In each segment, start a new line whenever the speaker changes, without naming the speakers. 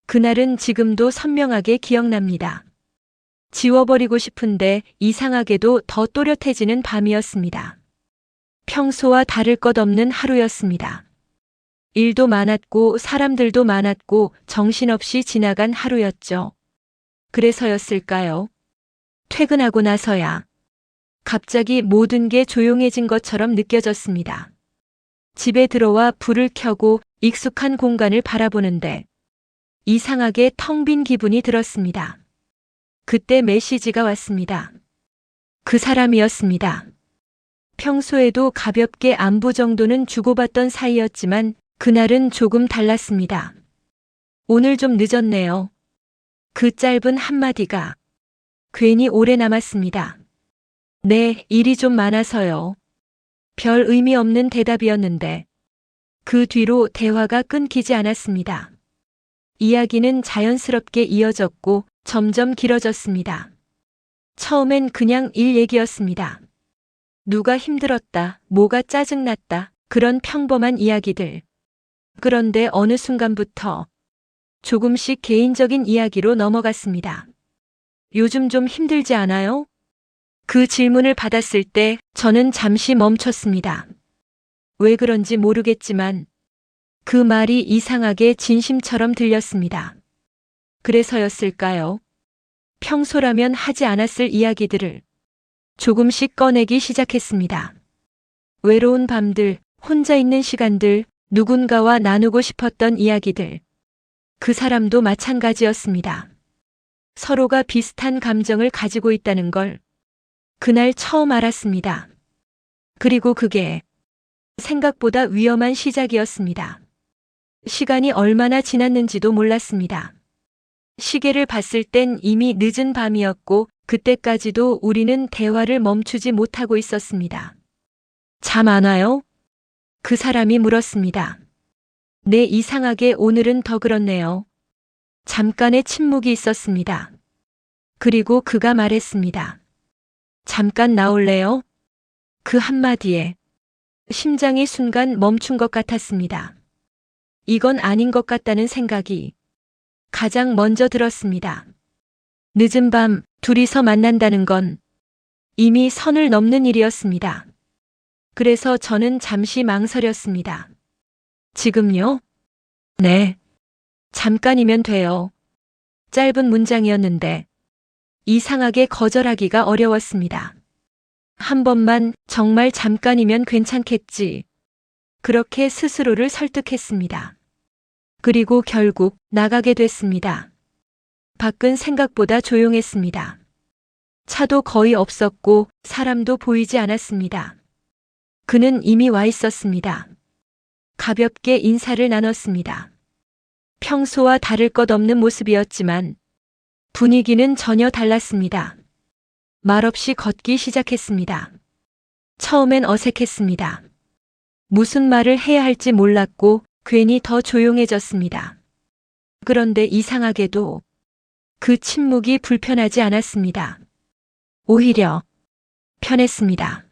그날은 지금도 선명하게 기억납니다. 지워버리고 싶은데 이상하게도 더 또렷해지는 밤이었습니다. 평소와 다를 것 없는 하루였습니다. 일도 많았고 사람들도 많았고 정신없이 지나간 하루였죠. 그래서였을까요? 퇴근하고 나서야 갑자기 모든 게 조용해진 것처럼 느껴졌습니다. 집에 들어와 불을 켜고 익숙한 공간을 바라보는데 이상하게 텅 빈 기분이 들었습니다. 그때 메시지가 왔습니다. 그 사람이었습니다. 평소에도 가볍게 안부 정도는 주고받던 사이였지만 그날은 조금 달랐습니다. 오늘 좀 늦었네요. 그 짧은 한마디가 괜히 오래 남았습니다. 네, 일이 좀 많아서요. 별 의미 없는 대답이었는데 그 뒤로 대화가 끊기지 않았습니다. 이야기는 자연스럽게 이어졌고 점점 길어졌습니다. 처음엔 그냥 일 얘기였습니다. 누가 힘들었다, 뭐가 짜증났다, 그런 평범한 이야기들. 그런데 어느 순간부터 조금씩 개인적인 이야기로 넘어갔습니다. 요즘 좀 힘들지 않아요? 그 질문을 받았을 때 저는 잠시 멈췄습니다. 왜 그런지 모르겠지만 그 말이 이상하게 진심처럼 들렸습니다. 그래서였을까요? 평소라면 하지 않았을 이야기들을 조금씩 꺼내기 시작했습니다. 외로운 밤들, 혼자 있는 시간들, 누군가와 나누고 싶었던 이야기들. 그 사람도 마찬가지였습니다. 서로가 비슷한 감정을 가지고 있다는 걸 그날 처음 알았습니다. 그리고 그게 생각보다 위험한 시작이었습니다. 시간이 얼마나 지났는지도 몰랐습니다. 시계를 봤을 땐 이미 늦은 밤이었고 그때까지도 우리는 대화를 멈추지 못하고 있었습니다. 잠 안 와요? 그 사람이 물었습니다. 네, 이상하게 오늘은 더 그렇네요. 잠깐의 침묵이 있었습니다. 그리고 그가 말했습니다. 잠깐 나올래요? 그 한마디에 심장이 순간 멈춘 것 같았습니다. 이건 아닌 것 같다는 생각이 가장 먼저 들었습니다. 늦은 밤 둘이서 만난다는 건 이미 선을 넘는 일이었습니다. 그래서 저는 잠시 망설였습니다. 지금요? 네. 잠깐이면 돼요. 짧은 문장이었는데 이상하게 거절하기가 어려웠습니다. 한 번만, 정말 잠깐이면 괜찮겠지. 그렇게 스스로를 설득했습니다. 그리고 결국 나가게 됐습니다. 밖은 생각보다 조용했습니다. 차도 거의 없었고 사람도 보이지 않았습니다. 그는 이미 와 있었습니다. 가볍게 인사를 나눴습니다. 평소와 다를 것 없는 모습이었지만 분위기는 전혀 달랐습니다. 말없이 걷기 시작했습니다. 처음엔 어색했습니다. 무슨 말을 해야 할지 몰랐고 괜히 더 조용해졌습니다. 그런데 이상하게도 그 침묵이 불편하지 않았습니다. 오히려 편했습니다.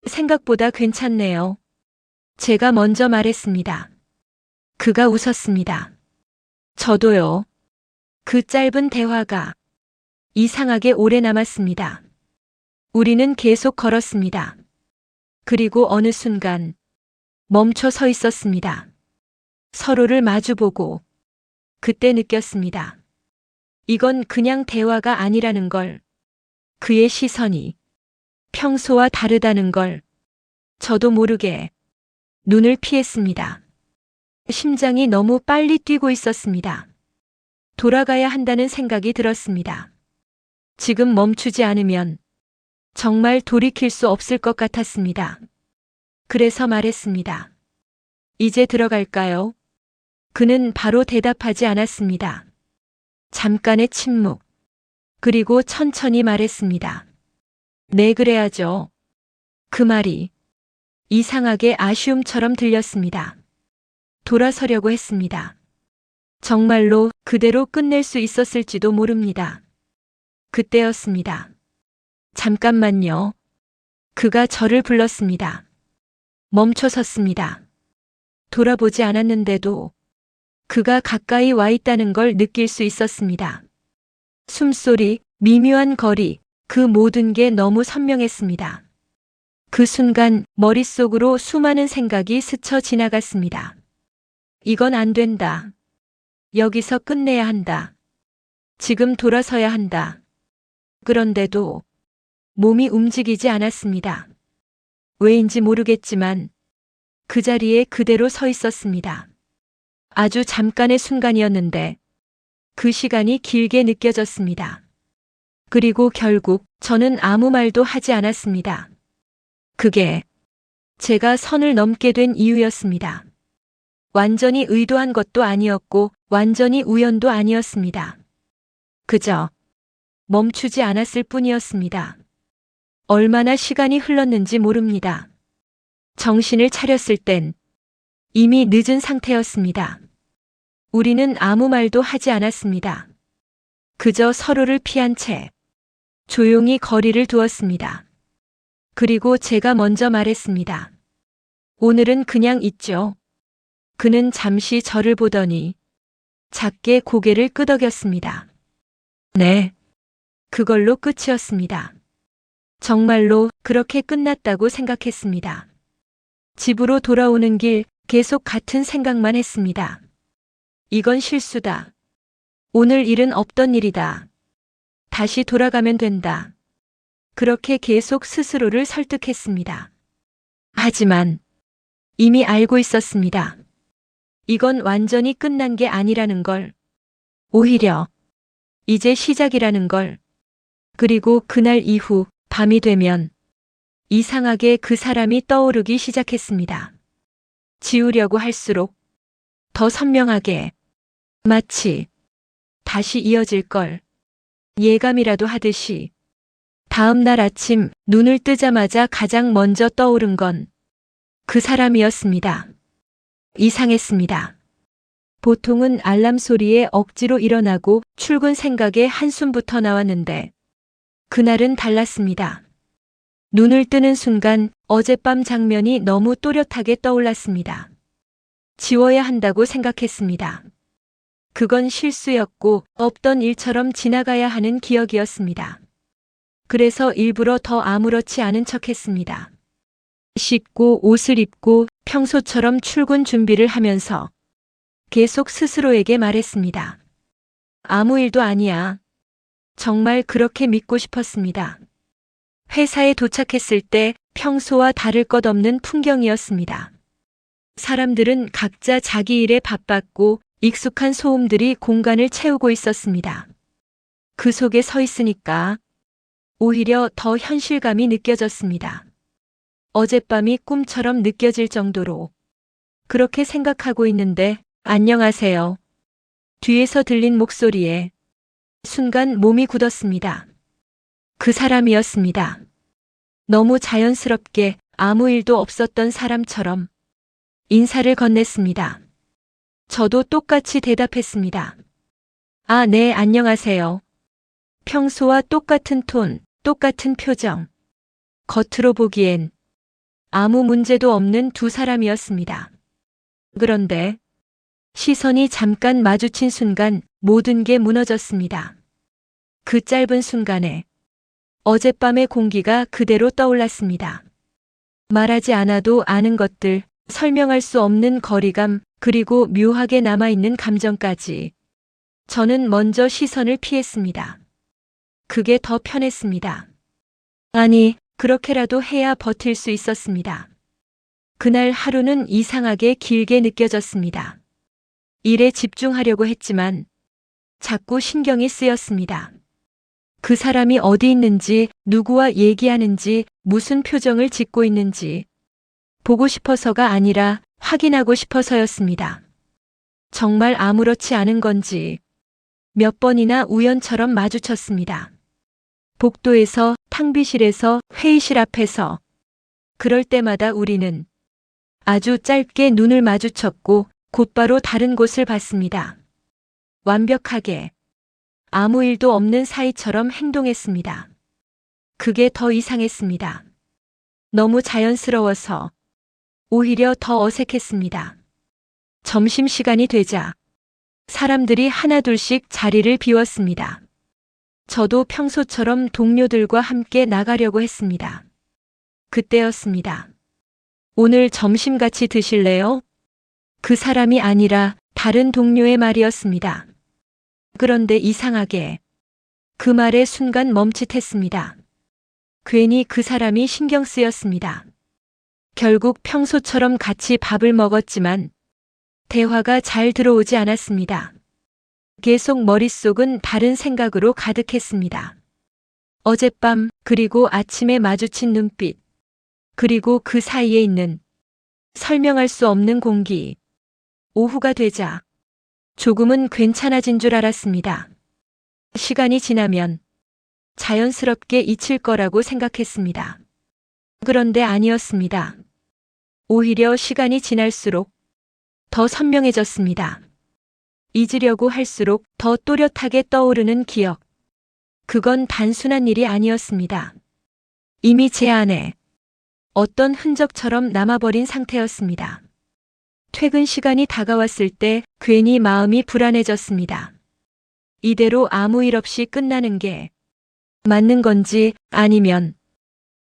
생각보다 괜찮네요. 제가 먼저 말했습니다. 그가 웃었습니다. 저도요. 그 짧은 대화가 이상하게 오래 남았습니다. 우리는 계속 걸었습니다. 그리고 어느 순간 멈춰 서 있었습니다. 서로를 마주보고 그때 느꼈습니다. 이건 그냥 대화가 아니라는 걸, 그의 시선이 평소와 다르다는 걸 저도 모르게 눈을 피했습니다. 심장이 너무 빨리 뛰고 있었습니다. 돌아가야 한다는 생각이 들었습니다. 지금 멈추지 않으면 정말 돌이킬 수 없을 것 같았습니다. 그래서 말했습니다. 이제 들어갈까요? 그는 바로 대답하지 않았습니다. 잠깐의 침묵. 그리고 천천히 말했습니다. 네, 그래야죠. 그 말이 이상하게 아쉬움처럼 들렸습니다. 돌아서려고 했습니다. 정말로 그대로 끝낼 수 있었을지도 모릅니다. 그때였습니다. 잠깐만요. 그가 저를 불렀습니다. 멈춰 섰습니다. 돌아보지 않았는데도 그가 가까이 와 있다는 걸 느낄 수 있었습니다. 숨소리, 미묘한 거리, 그 모든 게 너무 선명했습니다. 그 순간 머릿속으로 수많은 생각이 스쳐 지나갔습니다. 이건 안 된다. 여기서 끝내야 한다. 지금 돌아서야 한다. 그런데도 몸이 움직이지 않았습니다. 왜인지 모르겠지만 그 자리에 그대로 서 있었습니다. 아주 잠깐의 순간이었는데 그 시간이 길게 느껴졌습니다. 그리고 결국 저는 아무 말도 하지 않았습니다. 그게 제가 선을 넘게 된 이유였습니다. 완전히 의도한 것도 아니었고 완전히 우연도 아니었습니다. 그저 멈추지 않았을 뿐이었습니다. 얼마나 시간이 흘렀는지 모릅니다. 정신을 차렸을 땐 이미 늦은 상태였습니다. 우리는 아무 말도 하지 않았습니다. 그저 서로를 피한 채 조용히 거리를 두었습니다. 그리고 제가 먼저 말했습니다. 오늘은 그냥 있죠. 그는 잠시 저를 보더니 작게 고개를 끄덕였습니다. 네. 그걸로 끝이었습니다. 정말로 그렇게 끝났다고 생각했습니다. 집으로 돌아오는 길 계속 같은 생각만 했습니다. 이건 실수다. 오늘 일은 없던 일이다. 다시 돌아가면 된다. 그렇게 계속 스스로를 설득했습니다. 하지만 이미 알고 있었습니다. 이건 완전히 끝난 게 아니라는 걸. 오히려 이제 시작이라는 걸. 그리고 그날 이후 밤이 되면 이상하게 그 사람이 떠오르기 시작했습니다. 지우려고 할수록 더 선명하게 마치 다시 이어질 걸 예감이라도 하듯이 다음 날 아침 눈을 뜨자마자 가장 먼저 떠오른 건 그 사람이었습니다. 이상했습니다. 보통은 알람 소리에 억지로 일어나고 출근 생각에 한숨부터 나왔는데 그날은 달랐습니다. 눈을 뜨는 순간 어젯밤 장면이 너무 또렷하게 떠올랐습니다. 지워야 한다고 생각했습니다. 그건 실수였고 없던 일처럼 지나가야 하는 기억이었습니다. 그래서 일부러 더 아무렇지 않은 척했습니다. 씻고 옷을 입고 평소처럼 출근 준비를 하면서 계속 스스로에게 말했습니다. 아무 일도 아니야. 정말 그렇게 믿고 싶었습니다. 회사에 도착했을 때 평소와 다를 것 없는 풍경이었습니다. 사람들은 각자 자기 일에 바빴고 익숙한 소음들이 공간을 채우고 있었습니다. 그 속에 서 있으니까 오히려 더 현실감이 느껴졌습니다. 어젯밤이 꿈처럼 느껴질 정도로 그렇게 생각하고 있는데 안녕하세요. 뒤에서 들린 목소리에 순간 몸이 굳었습니다. 그 사람이었습니다. 너무 자연스럽게 아무 일도 없었던 사람처럼 인사를 건넸습니다. 저도 똑같이 대답했습니다. 아, 네, 안녕하세요. 평소와 똑같은 톤, 똑같은 표정. 겉으로 보기엔 아무 문제도 없는 두 사람이었습니다. 그런데 시선이 잠깐 마주친 순간 모든 게 무너졌습니다. 그 짧은 순간에 어젯밤의 공기가 그대로 떠올랐습니다. 말하지 않아도 아는 것들, 설명할 수 없는 거리감, 그리고 묘하게 남아있는 감정까지. 저는 먼저 시선을 피했습니다. 그게 더 편했습니다. 아니, 그렇게라도 해야 버틸 수 있었습니다. 그날 하루는 이상하게 길게 느껴졌습니다. 일에 집중하려고 했지만 자꾸 신경이 쓰였습니다. 그 사람이 어디 있는지, 누구와 얘기하는지, 무슨 표정을 짓고 있는지 보고 싶어서가 아니라 확인하고 싶어서였습니다. 정말 아무렇지 않은 건지 몇 번이나 우연처럼 마주쳤습니다. 복도에서, 탕비실에서, 회의실 앞에서. 그럴 때마다 우리는 아주 짧게 눈을 마주쳤고 곧바로 다른 곳을 봤습니다. 완벽하게 아무 일도 없는 사이처럼 행동했습니다. 그게 더 이상했습니다. 너무 자연스러워서 오히려 더 어색했습니다. 점심시간이 되자 사람들이 하나둘씩 자리를 비웠습니다. 저도 평소처럼 동료들과 함께 나가려고 했습니다. 그때였습니다. 오늘 점심 같이 드실래요? 그 사람이 아니라 다른 동료의 말이었습니다. 그런데 이상하게 그 말에 순간 멈칫했습니다. 괜히 그 사람이 신경 쓰였습니다. 결국 평소처럼 같이 밥을 먹었지만 대화가 잘 들어오지 않았습니다. 계속 머릿속은 다른 생각으로 가득했습니다. 어젯밤 그리고 아침에 마주친 눈빛, 그리고 그 사이에 있는 설명할 수 없는 공기. 오후가 되자 조금은 괜찮아진 줄 알았습니다. 시간이 지나면 자연스럽게 잊힐 거라고 생각했습니다. 그런데 아니었습니다. 오히려 시간이 지날수록 더 선명해졌습니다. 잊으려고 할수록 더 또렷하게 떠오르는 기억. 그건 단순한 일이 아니었습니다. 이미 제 안에 어떤 흔적처럼 남아버린 상태였습니다. 퇴근 시간이 다가왔을 때 괜히 마음이 불안해졌습니다. 이대로 아무 일 없이 끝나는 게 맞는 건지 아니면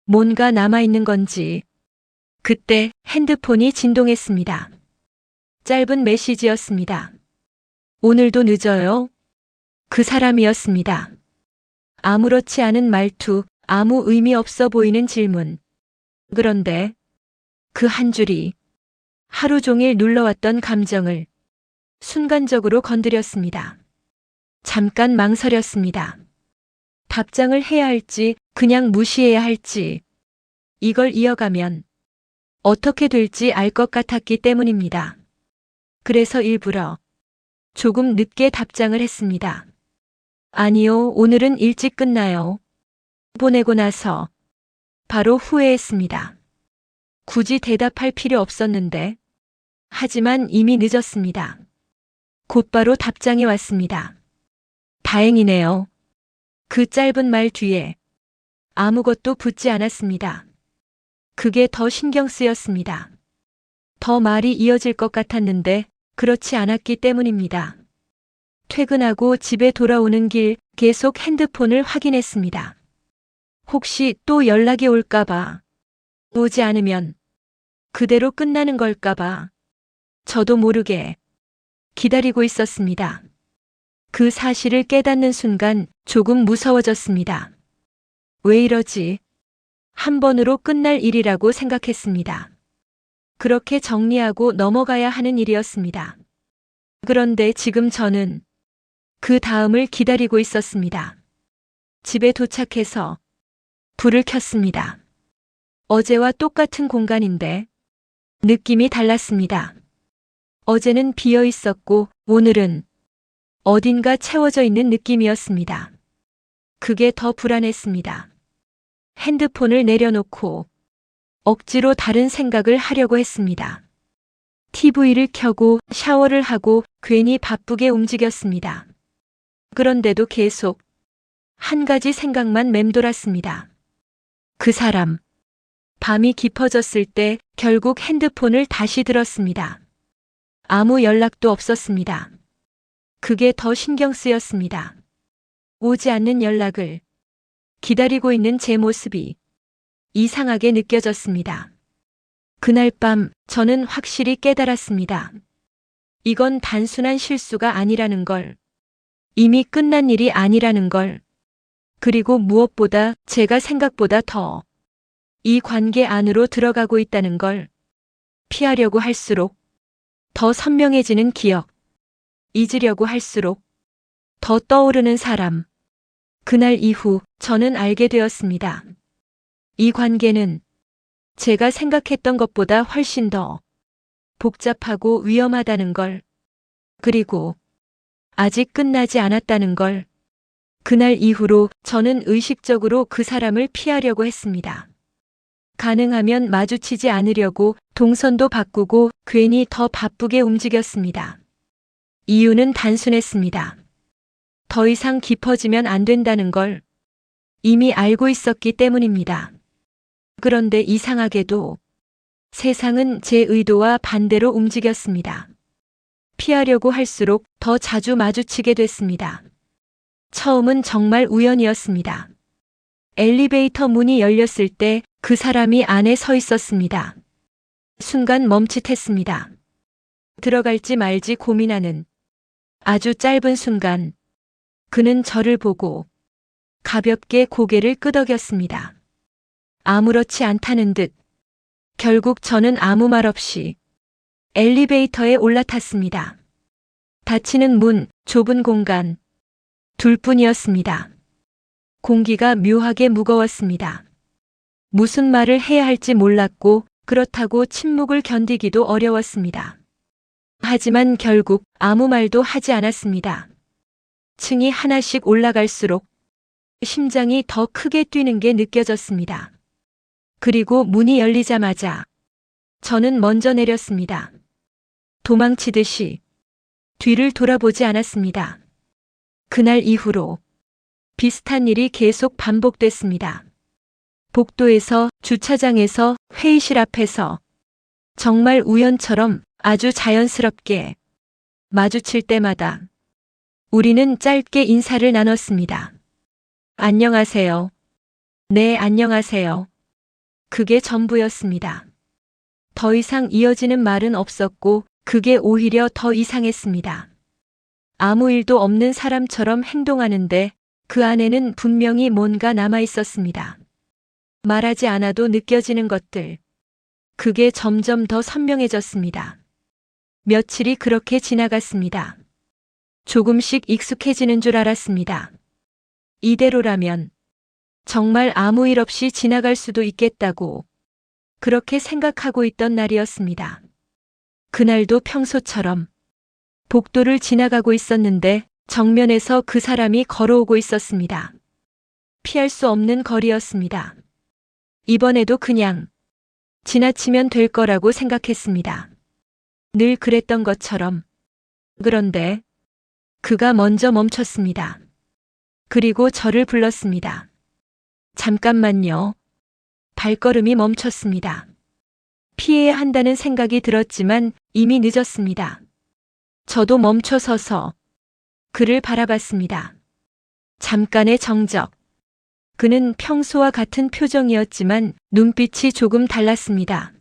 뭔가 남아있는 건지. 그때 핸드폰이 진동했습니다. 짧은 메시지였습니다. 오늘도 늦어요? 그 사람이었습니다. 아무렇지 않은 말투, 아무 의미 없어 보이는 질문. 그런데 그 한 줄이 하루 종일 눌러왔던 감정을 순간적으로 건드렸습니다. 잠깐 망설였습니다. 답장을 해야 할지 그냥 무시해야 할지, 이걸 이어가면 어떻게 될지 알 것 같았기 때문입니다. 그래서 일부러 조금 늦게 답장을 했습니다. 아니요, 오늘은 일찍 끝나요. 보내고 나서 바로 후회했습니다. 굳이 대답할 필요 없었는데. 하지만 이미 늦었습니다. 곧바로 답장이 왔습니다. 다행이네요. 그 짧은 말 뒤에 아무것도 붙지 않았습니다. 그게 더 신경 쓰였습니다. 더 말이 이어질 것 같았는데 그렇지 않았기 때문입니다. 퇴근하고 집에 돌아오는 길 계속 핸드폰을 확인했습니다. 혹시 또 연락이 올까봐. 오지 않으면 그대로 끝나는 걸까봐. 저도 모르게 기다리고 있었습니다. 그 사실을 깨닫는 순간 조금 무서워졌습니다. 왜 이러지? 한 번으로 끝날 일이라고 생각했습니다. 그렇게 정리하고 넘어가야 하는 일이었습니다. 그런데 지금 저는 그 다음을 기다리고 있었습니다. 집에 도착해서 불을 켰습니다. 어제와 똑같은 공간인데 느낌이 달랐습니다. 어제는 비어 있었고 오늘은 어딘가 채워져 있는 느낌이었습니다. 그게 더 불안했습니다. 핸드폰을 내려놓고 억지로 다른 생각을 하려고 했습니다. TV를 켜고 샤워를 하고 괜히 바쁘게 움직였습니다. 그런데도 계속 한 가지 생각만 맴돌았습니다. 그 사람. 밤이 깊어졌을 때 결국 핸드폰을 다시 들었습니다. 아무 연락도 없었습니다. 그게 더 신경 쓰였습니다. 오지 않는 연락을 기다리고 있는 제 모습이 이상하게 느껴졌습니다. 그날 밤 저는 확실히 깨달았습니다. 이건 단순한 실수가 아니라는 걸, 이미 끝난 일이 아니라는 걸, 그리고 무엇보다 제가 생각보다 더 이 관계 안으로 들어가고 있다는 걸. 피하려고 할수록 더 선명해지는 기억, 잊으려고 할수록 더 떠오르는 사람. 그날 이후 저는 알게 되었습니다. 이 관계는 제가 생각했던 것보다 훨씬 더 복잡하고 위험하다는 걸, 그리고 아직 끝나지 않았다는 걸. 그날 이후로 저는 의식적으로 그 사람을 피하려고 했습니다. 가능하면 마주치지 않으려고 동선도 바꾸고 괜히 더 바쁘게 움직였습니다. 이유는 단순했습니다. 더 이상 깊어지면 안 된다는 걸 이미 알고 있었기 때문입니다. 그런데 이상하게도 세상은 제 의도와 반대로 움직였습니다. 피하려고 할수록 더 자주 마주치게 됐습니다. 처음은 정말 우연이었습니다. 엘리베이터 문이 열렸을 때 그 사람이 안에 서 있었습니다. 순간 멈칫했습니다. 들어갈지 말지 고민하는 아주 짧은 순간, 그는 저를 보고 가볍게 고개를 끄덕였습니다. 아무렇지 않다는 듯 결국 저는 아무 말 없이 엘리베이터에 올라탔습니다. 닫히는 문, 좁은 공간, 둘뿐이었습니다. 공기가 묘하게 무거웠습니다. 무슨 말을 해야 할지 몰랐고 그렇다고 침묵을 견디기도 어려웠습니다. 하지만 결국 아무 말도 하지 않았습니다. 층이 하나씩 올라갈수록 심장이 더 크게 뛰는 게 느껴졌습니다. 그리고 문이 열리자마자 저는 먼저 내렸습니다. 도망치듯이 뒤를 돌아보지 않았습니다. 그날 이후로 비슷한 일이 계속 반복됐습니다. 복도에서, 주차장에서, 회의실 앞에서 정말 우연처럼 아주 자연스럽게 마주칠 때마다 우리는 짧게 인사를 나눴습니다. 안녕하세요. 네, 안녕하세요. 그게 전부였습니다. 더 이상 이어지는 말은 없었고 그게 오히려 더 이상했습니다. 아무 일도 없는 사람처럼 행동하는데 그 안에는 분명히 뭔가 남아 있었습니다. 말하지 않아도 느껴지는 것들. 그게 점점 더 선명해졌습니다. 며칠이 그렇게 지나갔습니다. 조금씩 익숙해지는 줄 알았습니다. 이대로라면 정말 아무 일 없이 지나갈 수도 있겠다고 그렇게 생각하고 있던 날이었습니다. 그날도 평소처럼 복도를 지나가고 있었는데 정면에서 그 사람이 걸어오고 있었습니다. 피할 수 없는 거리였습니다. 이번에도 그냥 지나치면 될 거라고 생각했습니다. 늘 그랬던 것처럼. 그런데 그가 먼저 멈췄습니다. 그리고 저를 불렀습니다. 잠깐만요. 발걸음이 멈췄습니다. 피해야 한다는 생각이 들었지만 이미 늦었습니다. 저도 멈춰 서서 그를 바라봤습니다. 잠깐의 정적. 그는 평소와 같은 표정이었지만 눈빛이 조금 달랐습니다.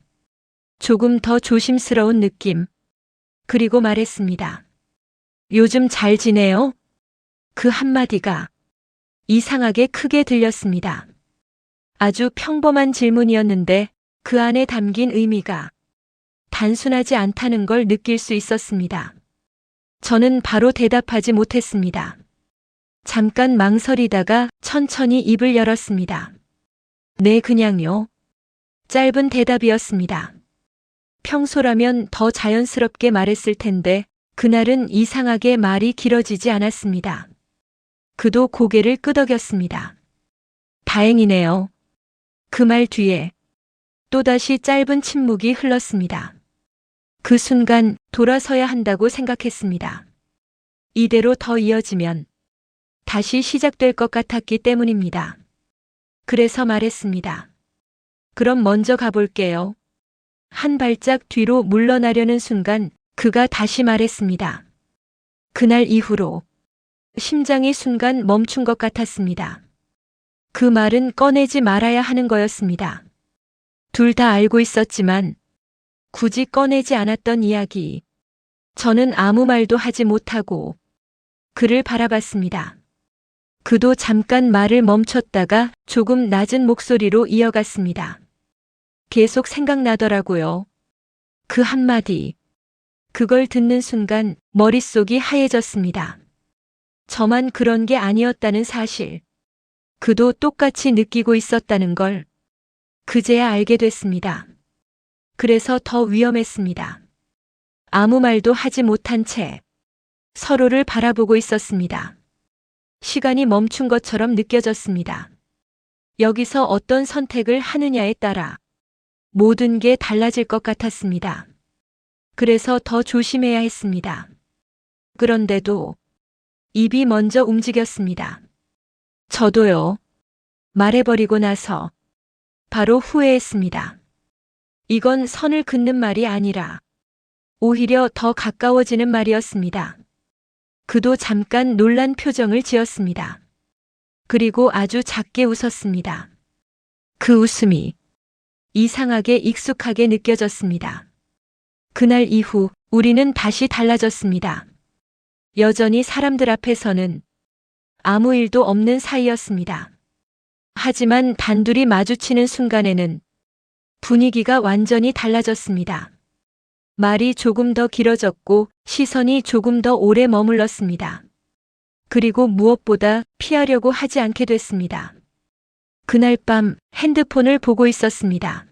조금 더 조심스러운 느낌. 그리고 말했습니다. 요즘 잘 지내요? 그 한마디가 이상하게 크게 들렸습니다. 아주 평범한 질문이었는데 그 안에 담긴 의미가 단순하지 않다는 걸 느낄 수 있었습니다. 저는 바로 대답하지 못했습니다. 잠깐 망설이다가 천천히 입을 열었습니다. 네, 그냥요. 짧은 대답이었습니다. 평소라면 더 자연스럽게 말했을 텐데 그날은 이상하게 말이 길어지지 않았습니다. 그도 고개를 끄덕였습니다. 다행이네요. 그 말 뒤에 또다시 짧은 침묵이 흘렀습니다. 그 순간 돌아서야 한다고 생각했습니다. 이대로 더 이어지면 다시 시작될 것 같았기 때문입니다. 그래서 말했습니다. 그럼 먼저 가볼게요. 한 발짝 뒤로 물러나려는 순간 그가 다시 말했습니다. 그날 이후로 심장이 순간 멈춘 것 같았습니다. 그 말은 꺼내지 말아야 하는 거였습니다. 둘 다 알고 있었지만 굳이 꺼내지 않았던 이야기. 저는 아무 말도 하지 못하고 그를 바라봤습니다. 그도 잠깐 말을 멈췄다가 조금 낮은 목소리로 이어갔습니다. 계속 생각나더라고요. 그 한마디. 그걸 듣는 순간 머릿속이 하얘졌습니다. 저만 그런 게 아니었다는 사실. 그도 똑같이 느끼고 있었다는 걸 그제야 알게 됐습니다. 그래서 더 위험했습니다. 아무 말도 하지 못한 채 서로를 바라보고 있었습니다. 시간이 멈춘 것처럼 느껴졌습니다. 여기서 어떤 선택을 하느냐에 따라 모든 게 달라질 것 같았습니다. 그래서 더 조심해야 했습니다. 그런데도 입이 먼저 움직였습니다. 저도요. 말해버리고 나서 바로 후회했습니다. 이건 선을 긋는 말이 아니라 오히려 더 가까워지는 말이었습니다. 그도 잠깐 놀란 표정을 지었습니다. 그리고 아주 작게 웃었습니다. 그 웃음이 이상하게 익숙하게 느껴졌습니다. 그날 이후 우리는 다시 달라졌습니다. 여전히 사람들 앞에서는 아무 일도 없는 사이였습니다. 하지만 단둘이 마주치는 순간에는 분위기가 완전히 달라졌습니다. 말이 조금 더 길어졌고 시선이 조금 더 오래 머물렀습니다. 그리고 무엇보다 피하려고 하지 않게 됐습니다. 그날 밤 핸드폰을 보고 있었습니다.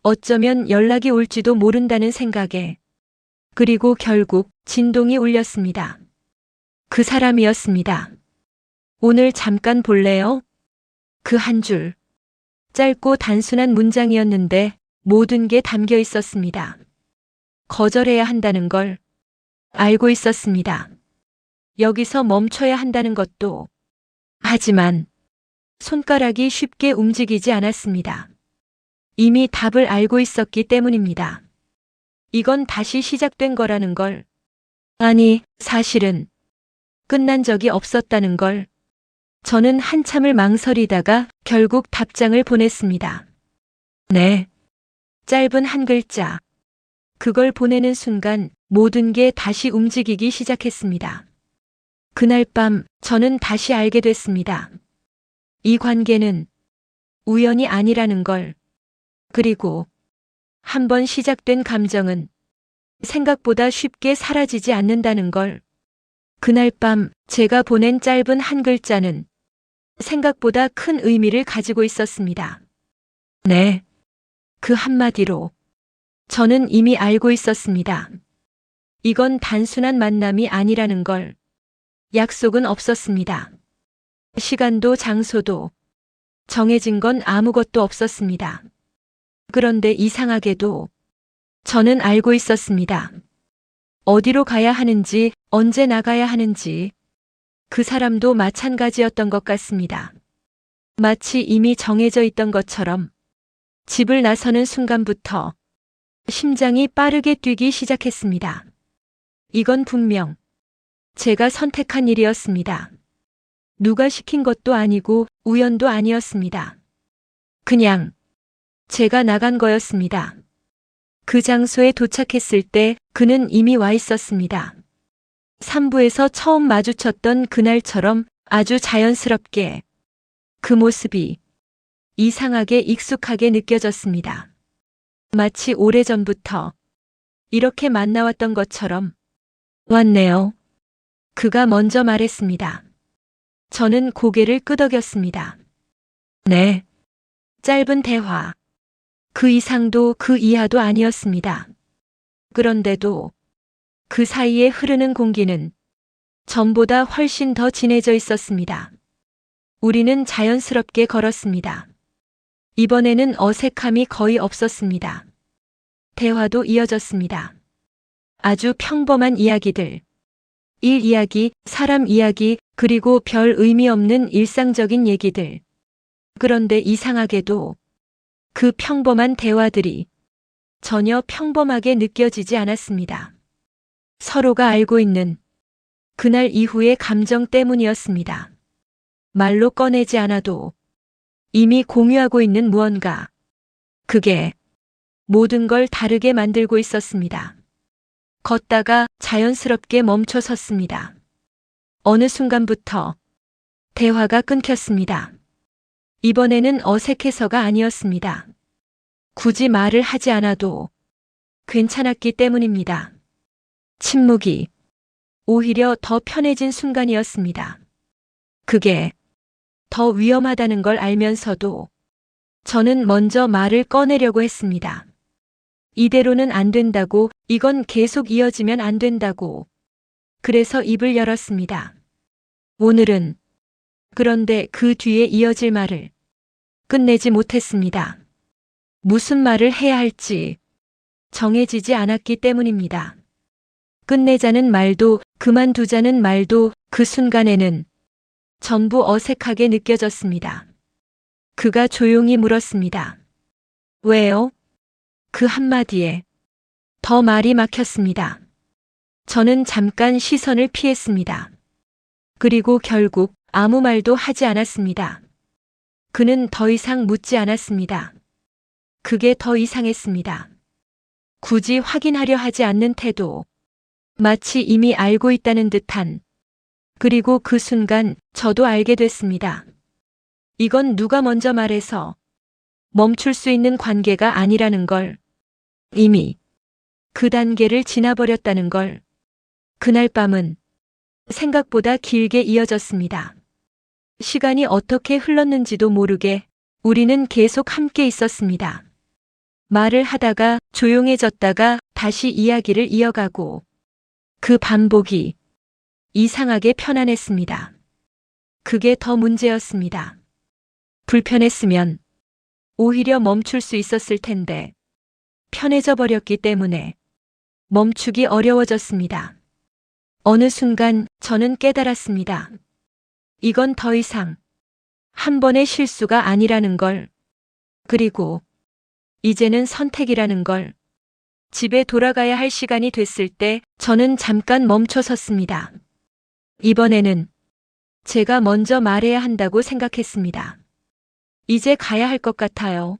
어쩌면 연락이 올지도 모른다는 생각에. 그리고 결국 진동이 울렸습니다. 그 사람이었습니다. 오늘 잠깐 볼래요? 그 한 줄. 짧고 단순한 문장이었는데 모든 게 담겨 있었습니다. 거절해야 한다는 걸 알고 있었습니다. 여기서 멈춰야 한다는 것도. 하지만 손가락이 쉽게 움직이지 않았습니다. 이미 답을 알고 있었기 때문입니다. 이건 다시 시작된 거라는 걸. 아니, 사실은 끝난 적이 없었다는 걸. 저는 한참을 망설이다가 결국 답장을 보냈습니다. 네. 짧은 한 글자. 그걸 보내는 순간 모든 게 다시 움직이기 시작했습니다. 그날 밤 저는 다시 알게 됐습니다. 이 관계는 우연이 아니라는 걸. 그리고 한번 시작된 감정은 생각보다 쉽게 사라지지 않는다는 걸. 그날 밤 제가 보낸 짧은 한 글자는 생각보다 큰 의미를 가지고 있었습니다. 네. 그 한마디로 저는 이미 알고 있었습니다. 이건 단순한 만남이 아니라는 걸. 약속은 없었습니다. 시간도 장소도 정해진 건 아무것도 없었습니다. 그런데 이상하게도 저는 알고 있었습니다. 어디로 가야 하는지, 언제 나가야 하는지. 그 사람도 마찬가지였던 것 같습니다. 마치 이미 정해져 있던 것처럼 집을 나서는 순간부터 심장이 빠르게 뛰기 시작했습니다. 이건 분명 제가 선택한 일이었습니다. 누가 시킨 것도 아니고 우연도 아니었습니다. 그냥 제가 나간 거였습니다. 그 장소에 도착했을 때 그는 이미 와 있었습니다. 3부에서 처음 마주쳤던 그날처럼 아주 자연스럽게. 그 모습이 이상하게 익숙하게 느껴졌습니다. 마치 오래전부터 이렇게 만나왔던 것처럼. 왔네요. 그가 먼저 말했습니다. 저는 고개를 끄덕였습니다. 네. 짧은 대화. 그 이상도 그 이하도 아니었습니다. 그런데도 그 사이에 흐르는 공기는 전보다 훨씬 더 진해져 있었습니다. 우리는 자연스럽게 걸었습니다. 이번에는 어색함이 거의 없었습니다. 대화도 이어졌습니다. 아주 평범한 이야기들. 일 이야기, 사람 이야기, 그리고 별 의미 없는 일상적인 얘기들. 그런데 이상하게도 그 평범한 대화들이 전혀 평범하게 느껴지지 않았습니다. 서로가 알고 있는 그날 이후의 감정 때문이었습니다. 말로 꺼내지 않아도 이미 공유하고 있는 무언가. 그게 모든 걸 다르게 만들고 있었습니다. 걷다가 자연스럽게 멈춰 섰습니다. 어느 순간부터 대화가 끊겼습니다. 이번에는 어색해서가 아니었습니다. 굳이 말을 하지 않아도 괜찮았기 때문입니다. 침묵이 오히려 더 편해진 순간이었습니다. 그게 더 위험하다는 걸 알면서도 저는 먼저 말을 꺼내려고 했습니다. 이대로는 안 된다고, 이건 계속 이어지면 안 된다고. 그래서 입을 열었습니다. 오늘은. 그런데 그 뒤에 이어질 말을 끝내지 못했습니다. 무슨 말을 해야 할지 정해지지 않았기 때문입니다. 끝내자는 말도 그만두자는 말도 그 순간에는 전부 어색하게 느껴졌습니다. 그가 조용히 물었습니다. 왜요? 그 한마디에 더 말이 막혔습니다. 저는 잠깐 시선을 피했습니다. 그리고 결국 아무 말도 하지 않았습니다. 그는 더 이상 묻지 않았습니다. 그게 더 이상했습니다. 굳이 확인하려 하지 않는 태도. 마치 이미 알고 있다는 듯한. 그리고 그 순간 저도 알게 됐습니다. 이건 누가 먼저 말해서 멈출 수 있는 관계가 아니라는 걸. 이미 그 단계를 지나버렸다는 걸. 그날 밤은 생각보다 길게 이어졌습니다. 시간이 어떻게 흘렀는지도 모르게 우리는 계속 함께 있었습니다. 말을 하다가 조용해졌다가 다시 이야기를 이어가고 그 반복이 이상하게 편안했습니다. 그게 더 문제였습니다. 불편했으면 오히려 멈출 수 있었을 텐데 편해져 버렸기 때문에 멈추기 어려워졌습니다. 어느 순간 저는 깨달았습니다. 이건 더 이상 한 번의 실수가 아니라는 걸. 그리고 이제는 선택이라는 걸. 집에 돌아가야 할 시간이 됐을 때 저는 잠깐 멈춰 섰습니다. 이번에는 제가 먼저 말해야 한다고 생각했습니다. 이제 가야 할 것 같아요.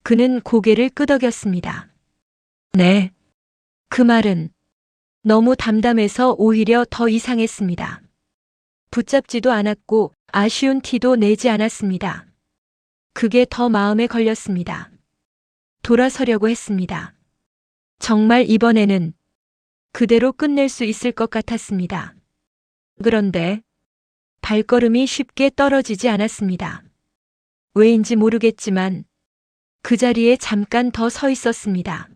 그는 고개를 끄덕였습니다. 네. 그 말은 너무 담담해서 오히려 더 이상했습니다. 붙잡지도 않았고 아쉬운 티도 내지 않았습니다. 그게 더 마음에 걸렸습니다. 돌아서려고 했습니다. 정말 이번에는 그대로 끝낼 수 있을 것 같았습니다. 그런데 발걸음이 쉽게 떨어지지 않았습니다. 왜인지 모르겠지만 그 자리에 잠깐 더 서 있었습니다.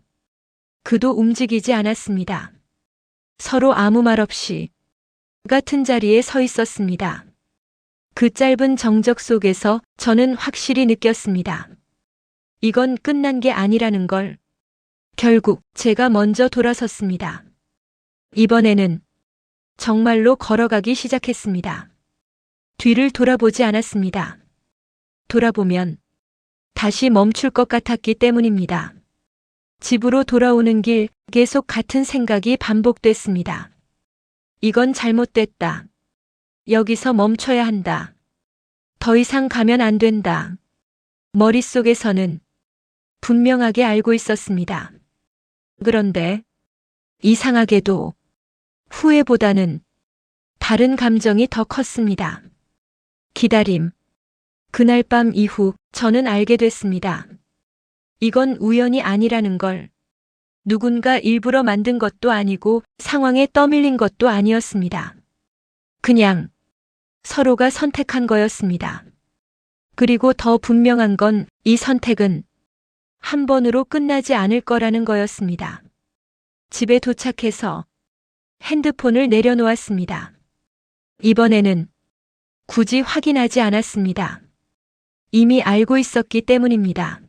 그도 움직이지 않았습니다. 서로 아무 말 없이 같은 자리에 서 있었습니다. 그 짧은 정적 속에서 저는 확실히 느꼈습니다. 이건 끝난 게 아니라는 걸. 결국 제가 먼저 돌아섰습니다. 이번에는 정말로 걸어가기 시작했습니다. 뒤를 돌아보지 않았습니다. 돌아보면 다시 멈출 것 같았기 때문입니다. 집으로 돌아오는 길 계속 같은 생각이 반복됐습니다. 이건 잘못됐다. 여기서 멈춰야 한다. 더 이상 가면 안 된다. 머릿속에서는 분명하게 알고 있었습니다. 그런데 이상하게도 후회보다는 다른 감정이 더 컸습니다. 기다림. 그날 밤 이후 저는 알게 됐습니다. 이건 우연이 아니라는 걸. 누군가 일부러 만든 것도 아니고 상황에 떠밀린 것도 아니었습니다. 그냥 서로가 선택한 거였습니다. 그리고 더 분명한 건 이 선택은 한 번으로 끝나지 않을 거라는 거였습니다. 집에 도착해서 핸드폰을 내려놓았습니다. 이번에는 굳이 확인하지 않았습니다. 이미 알고 있었기 때문입니다.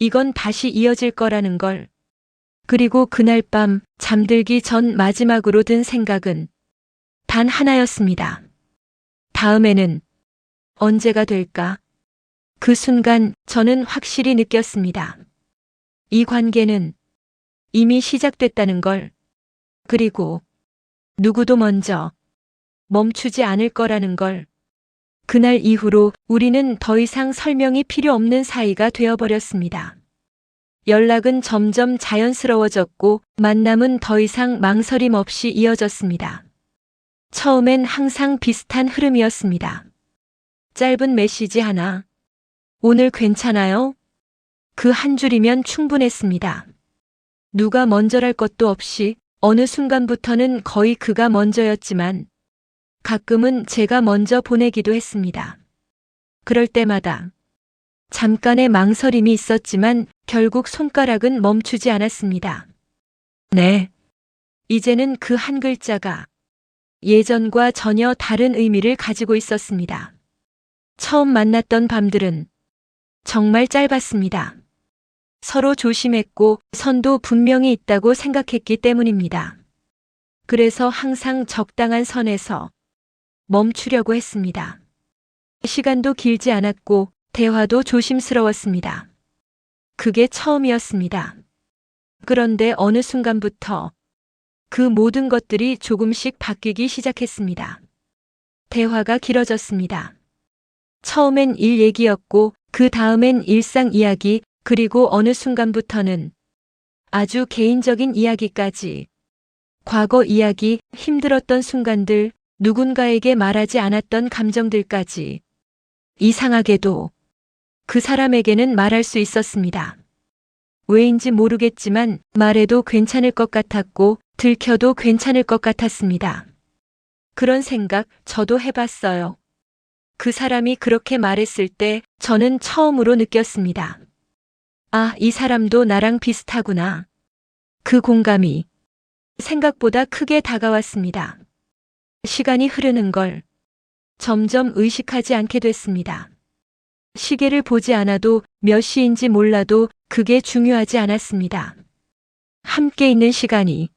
이건 다시 이어질 거라는 걸. 그리고 그날 밤 잠들기 전 마지막으로 든 생각은 단 하나였습니다. 다음에는 언제가 될까? 그 순간 저는 확실히 느꼈습니다. 이 관계는 이미 시작됐다는 걸. 그리고 누구도 먼저 멈추지 않을 거라는 걸. 그날 이후로 우리는 더 이상 설명이 필요 없는 사이가 되어버렸습니다. 연락은 점점 자연스러워졌고 만남은 더 이상 망설임 없이 이어졌습니다. 처음엔 항상 비슷한 흐름이었습니다. 짧은 메시지 하나. 오늘 괜찮아요? 그 한 줄이면 충분했습니다. 누가 먼저랄 것도 없이 어느 순간부터는 거의 그가 먼저였지만 가끔은 제가 먼저 보내기도 했습니다. 그럴 때마다 잠깐의 망설임이 있었지만 결국 손가락은 멈추지 않았습니다. 네. 이제는 그 한 글자가 예전과 전혀 다른 의미를 가지고 있었습니다. 처음 만났던 밤들은 정말 짧았습니다. 서로 조심했고 선도 분명히 있다고 생각했기 때문입니다. 그래서 항상 적당한 선에서 멈추려고 했습니다. 시간도 길지 않았고 대화도 조심스러웠습니다. 그게 처음이었습니다. 그런데 어느 순간부터 그 모든 것들이 조금씩 바뀌기 시작했습니다. 대화가 길어졌습니다. 처음엔 일 얘기였고 그 다음엔 일상 이야기, 그리고 어느 순간부터는 아주 개인적인 이야기까지. 과거 이야기, 힘들었던 순간들, 누군가에게 말하지 않았던 감정들까지. 이상하게도 그 사람에게는 말할 수 있었습니다. 왜인지 모르겠지만 말해도 괜찮을 것 같았고 들켜도 괜찮을 것 같았습니다. 그런 생각 저도 해봤어요. 그 사람이 그렇게 말했을 때 저는 처음으로 느꼈습니다. 아, 이 사람도 나랑 비슷하구나. 그 공감이 생각보다 크게 다가왔습니다. 시간이 흐르는 걸 점점 의식하지 않게 됐습니다. 시계를 보지 않아도 몇 시인지 몰라도 그게 중요하지 않았습니다. 함께 있는 시간이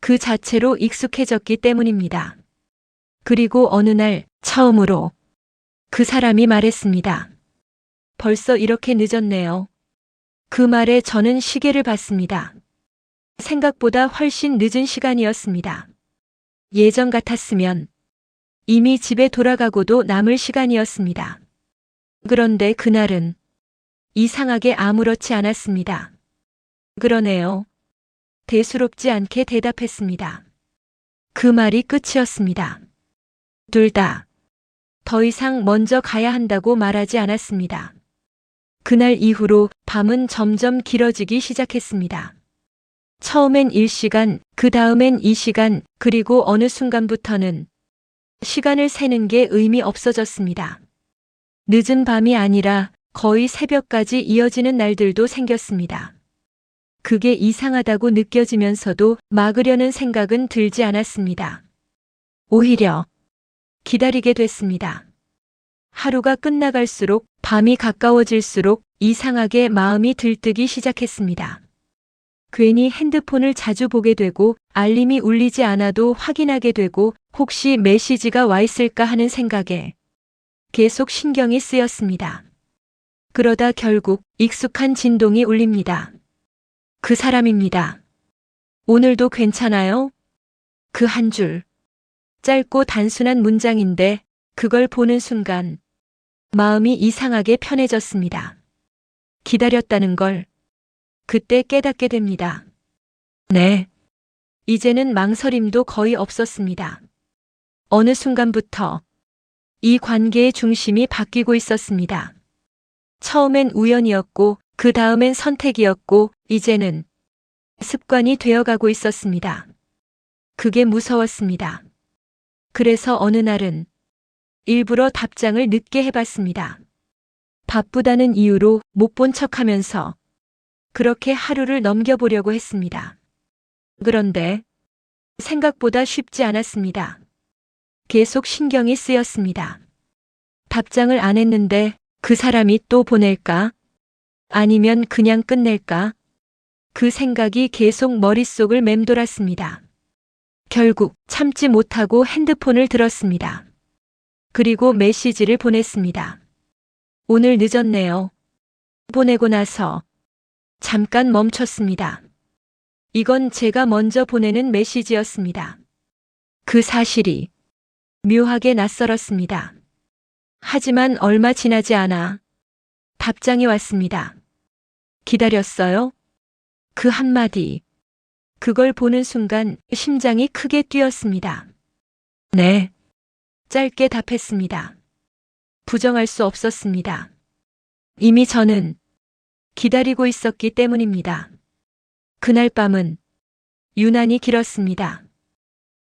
그 자체로 익숙해졌기 때문입니다. 그리고 어느 날 처음으로 그 사람이 말했습니다. 벌써 이렇게 늦었네요. 그 말에 저는 시계를 봤습니다. 생각보다 훨씬 늦은 시간이었습니다. 예전 같았으면 이미 집에 돌아가고도 남을 시간이었습니다. 그런데 그날은 이상하게 아무렇지 않았습니다. 그러네요. 대수롭지 않게 대답했습니다. 그 말이 끝이었습니다. 둘 다 더 이상 먼저 가야 한다고 말하지 않았습니다. 그날 이후로 밤은 점점 길어지기 시작했습니다. 처음엔 1시간, 그 다음엔 2시간, 그리고 어느 순간부터는 시간을 세는 게 의미 없어졌습니다. 늦은 밤이 아니라 거의 새벽까지 이어지는 날들도 생겼습니다. 그게 이상하다고 느껴지면서도 막으려는 생각은 들지 않았습니다. 오히려 기다리게 됐습니다. 하루가 끝나갈수록 밤이 가까워질수록 이상하게 마음이 들뜨기 시작했습니다. 괜히 핸드폰을 자주 보게 되고 알림이 울리지 않아도 확인하게 되고 혹시 메시지가 와 있을까 하는 생각에 계속 신경이 쓰였습니다. 그러다 결국 익숙한 진동이 울립니다. 그 사람입니다. 오늘도 괜찮아요? 그 한 줄. 짧고 단순한 문장인데 그걸 보는 순간 마음이 이상하게 편해졌습니다. 기다렸다는 걸 그때 깨닫게 됩니다. 네. 이제는 망설임도 거의 없었습니다. 어느 순간부터 이 관계의 중심이 바뀌고 있었습니다. 처음엔 우연이었고 그 다음엔 선택이었고 이제는 습관이 되어가고 있었습니다. 그게 무서웠습니다. 그래서 어느 날은 일부러 답장을 늦게 해봤습니다. 바쁘다는 이유로 못 본 척하면서 그렇게 하루를 넘겨보려고 했습니다. 그런데 생각보다 쉽지 않았습니다. 계속 신경이 쓰였습니다. 답장을 안 했는데 그 사람이 또 보낼까? 아니면 그냥 끝낼까? 그 생각이 계속 머릿속을 맴돌았습니다. 결국 참지 못하고 핸드폰을 들었습니다. 그리고 메시지를 보냈습니다. 오늘 늦었네요. 보내고 나서 잠깐 멈췄습니다. 이건 제가 먼저 보내는 메시지였습니다. 그 사실이 묘하게 낯설었습니다. 하지만 얼마 지나지 않아 답장이 왔습니다. 기다렸어요? 그 한마디. 그걸 보는 순간 심장이 크게 뛰었습니다. 네. 짧게 답했습니다. 부정할 수 없었습니다. 이미 저는 기다리고 있었기 때문입니다. 그날 밤은 유난히 길었습니다.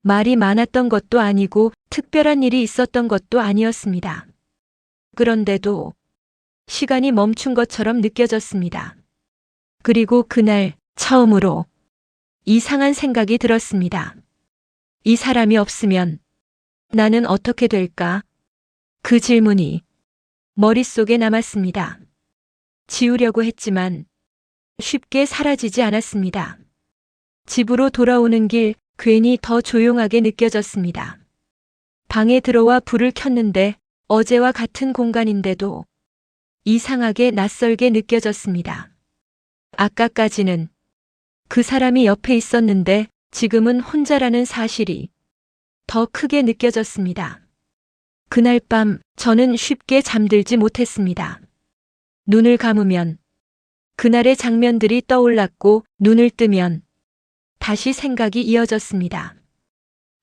말이 많았던 것도 아니고 특별한 일이 있었던 것도 아니었습니다. 그런데도 시간이 멈춘 것처럼 느껴졌습니다. 그리고 그날 처음으로 이상한 생각이 들었습니다. 이 사람이 없으면 나는 어떻게 될까? 그 질문이 머릿속에 남았습니다. 지우려고 했지만 쉽게 사라지지 않았습니다. 집으로 돌아오는 길 괜히 더 조용하게 느껴졌습니다. 방에 들어와 불을 켰는데 어제와 같은 공간인데도 이상하게 낯설게 느껴졌습니다. 아까까지는 그 사람이 옆에 있었는데 지금은 혼자라는 사실이 더 크게 느껴졌습니다. 그날 밤 저는 쉽게 잠들지 못했습니다. 눈을 감으면 그날의 장면들이 떠올랐고 눈을 뜨면 다시 생각이 이어졌습니다.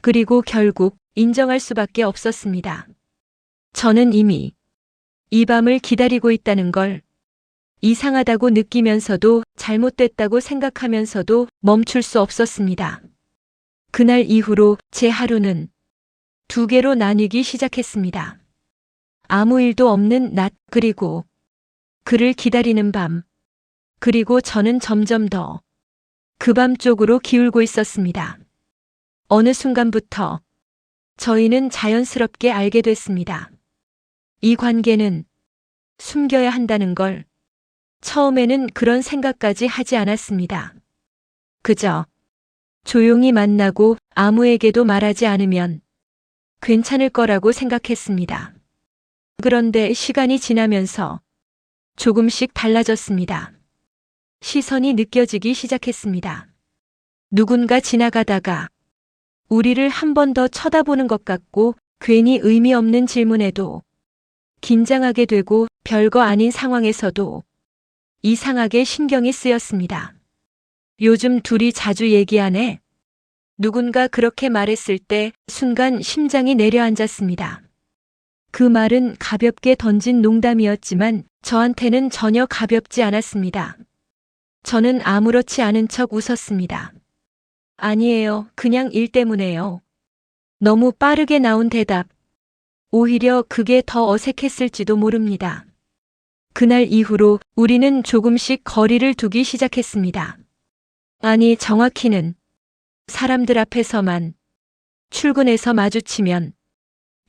그리고 결국 인정할 수밖에 없었습니다. 저는 이미 이 밤을 기다리고 있다는 걸, 이상하다고 느끼면서도 잘못됐다고 생각하면서도 멈출 수 없었습니다. 그날 이후로 제 하루는 두 개로 나뉘기 시작했습니다. 아무 일도 없는 낮, 그리고 그를 기다리는 밤. 그리고 저는 점점 더 그 밤 쪽으로 기울고 있었습니다. 어느 순간부터 저희는 자연스럽게 알게 됐습니다. 이 관계는 숨겨야 한다는 걸. 처음에는 그런 생각까지 하지 않았습니다. 그저 조용히 만나고 아무에게도 말하지 않으면 괜찮을 거라고 생각했습니다. 그런데 시간이 지나면서 조금씩 달라졌습니다. 시선이 느껴지기 시작했습니다. 누군가 지나가다가 우리를 한 번 더 쳐다보는 것 같고, 괜히 의미 없는 질문에도 긴장하게 되고, 별거 아닌 상황에서도 이상하게 신경이 쓰였습니다. 요즘 둘이 자주 얘기하네. 누군가 그렇게 말했을 때 순간 심장이 내려앉았습니다. 그 말은 가볍게 던진 농담이었지만 저한테는 전혀 가볍지 않았습니다. 저는 아무렇지 않은 척 웃었습니다. 아니에요. 그냥 일 때문에요. 너무 빠르게 나온 대답. 오히려 그게 더 어색했을지도 모릅니다. 그날 이후로 우리는 조금씩 거리를 두기 시작했습니다. 아니, 정확히는 사람들 앞에서만, 출근해서 마주치면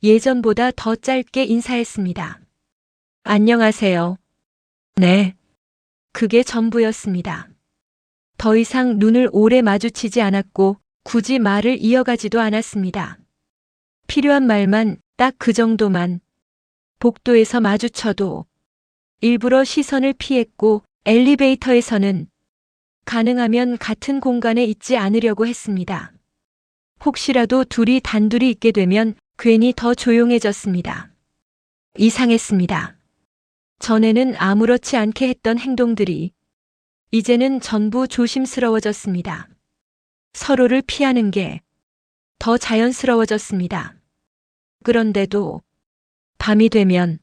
예전보다 더 짧게 인사했습니다. 안녕하세요. 네. 그게 전부였습니다. 더 이상 눈을 오래 마주치지 않았고 굳이 말을 이어가지도 않았습니다. 필요한 말만, 딱 그 정도만. 복도에서 마주쳐도 일부러 시선을 피했고, 엘리베이터에서는 가능하면 같은 공간에 있지 않으려고 했습니다. 혹시라도 둘이 단둘이 있게 되면 괜히 더 조용해졌습니다. 이상했습니다. 전에는 아무렇지 않게 했던 행동들이 이제는 전부 조심스러워졌습니다. 서로를 피하는 게 더 자연스러워졌습니다. 그런데도 밤이 되면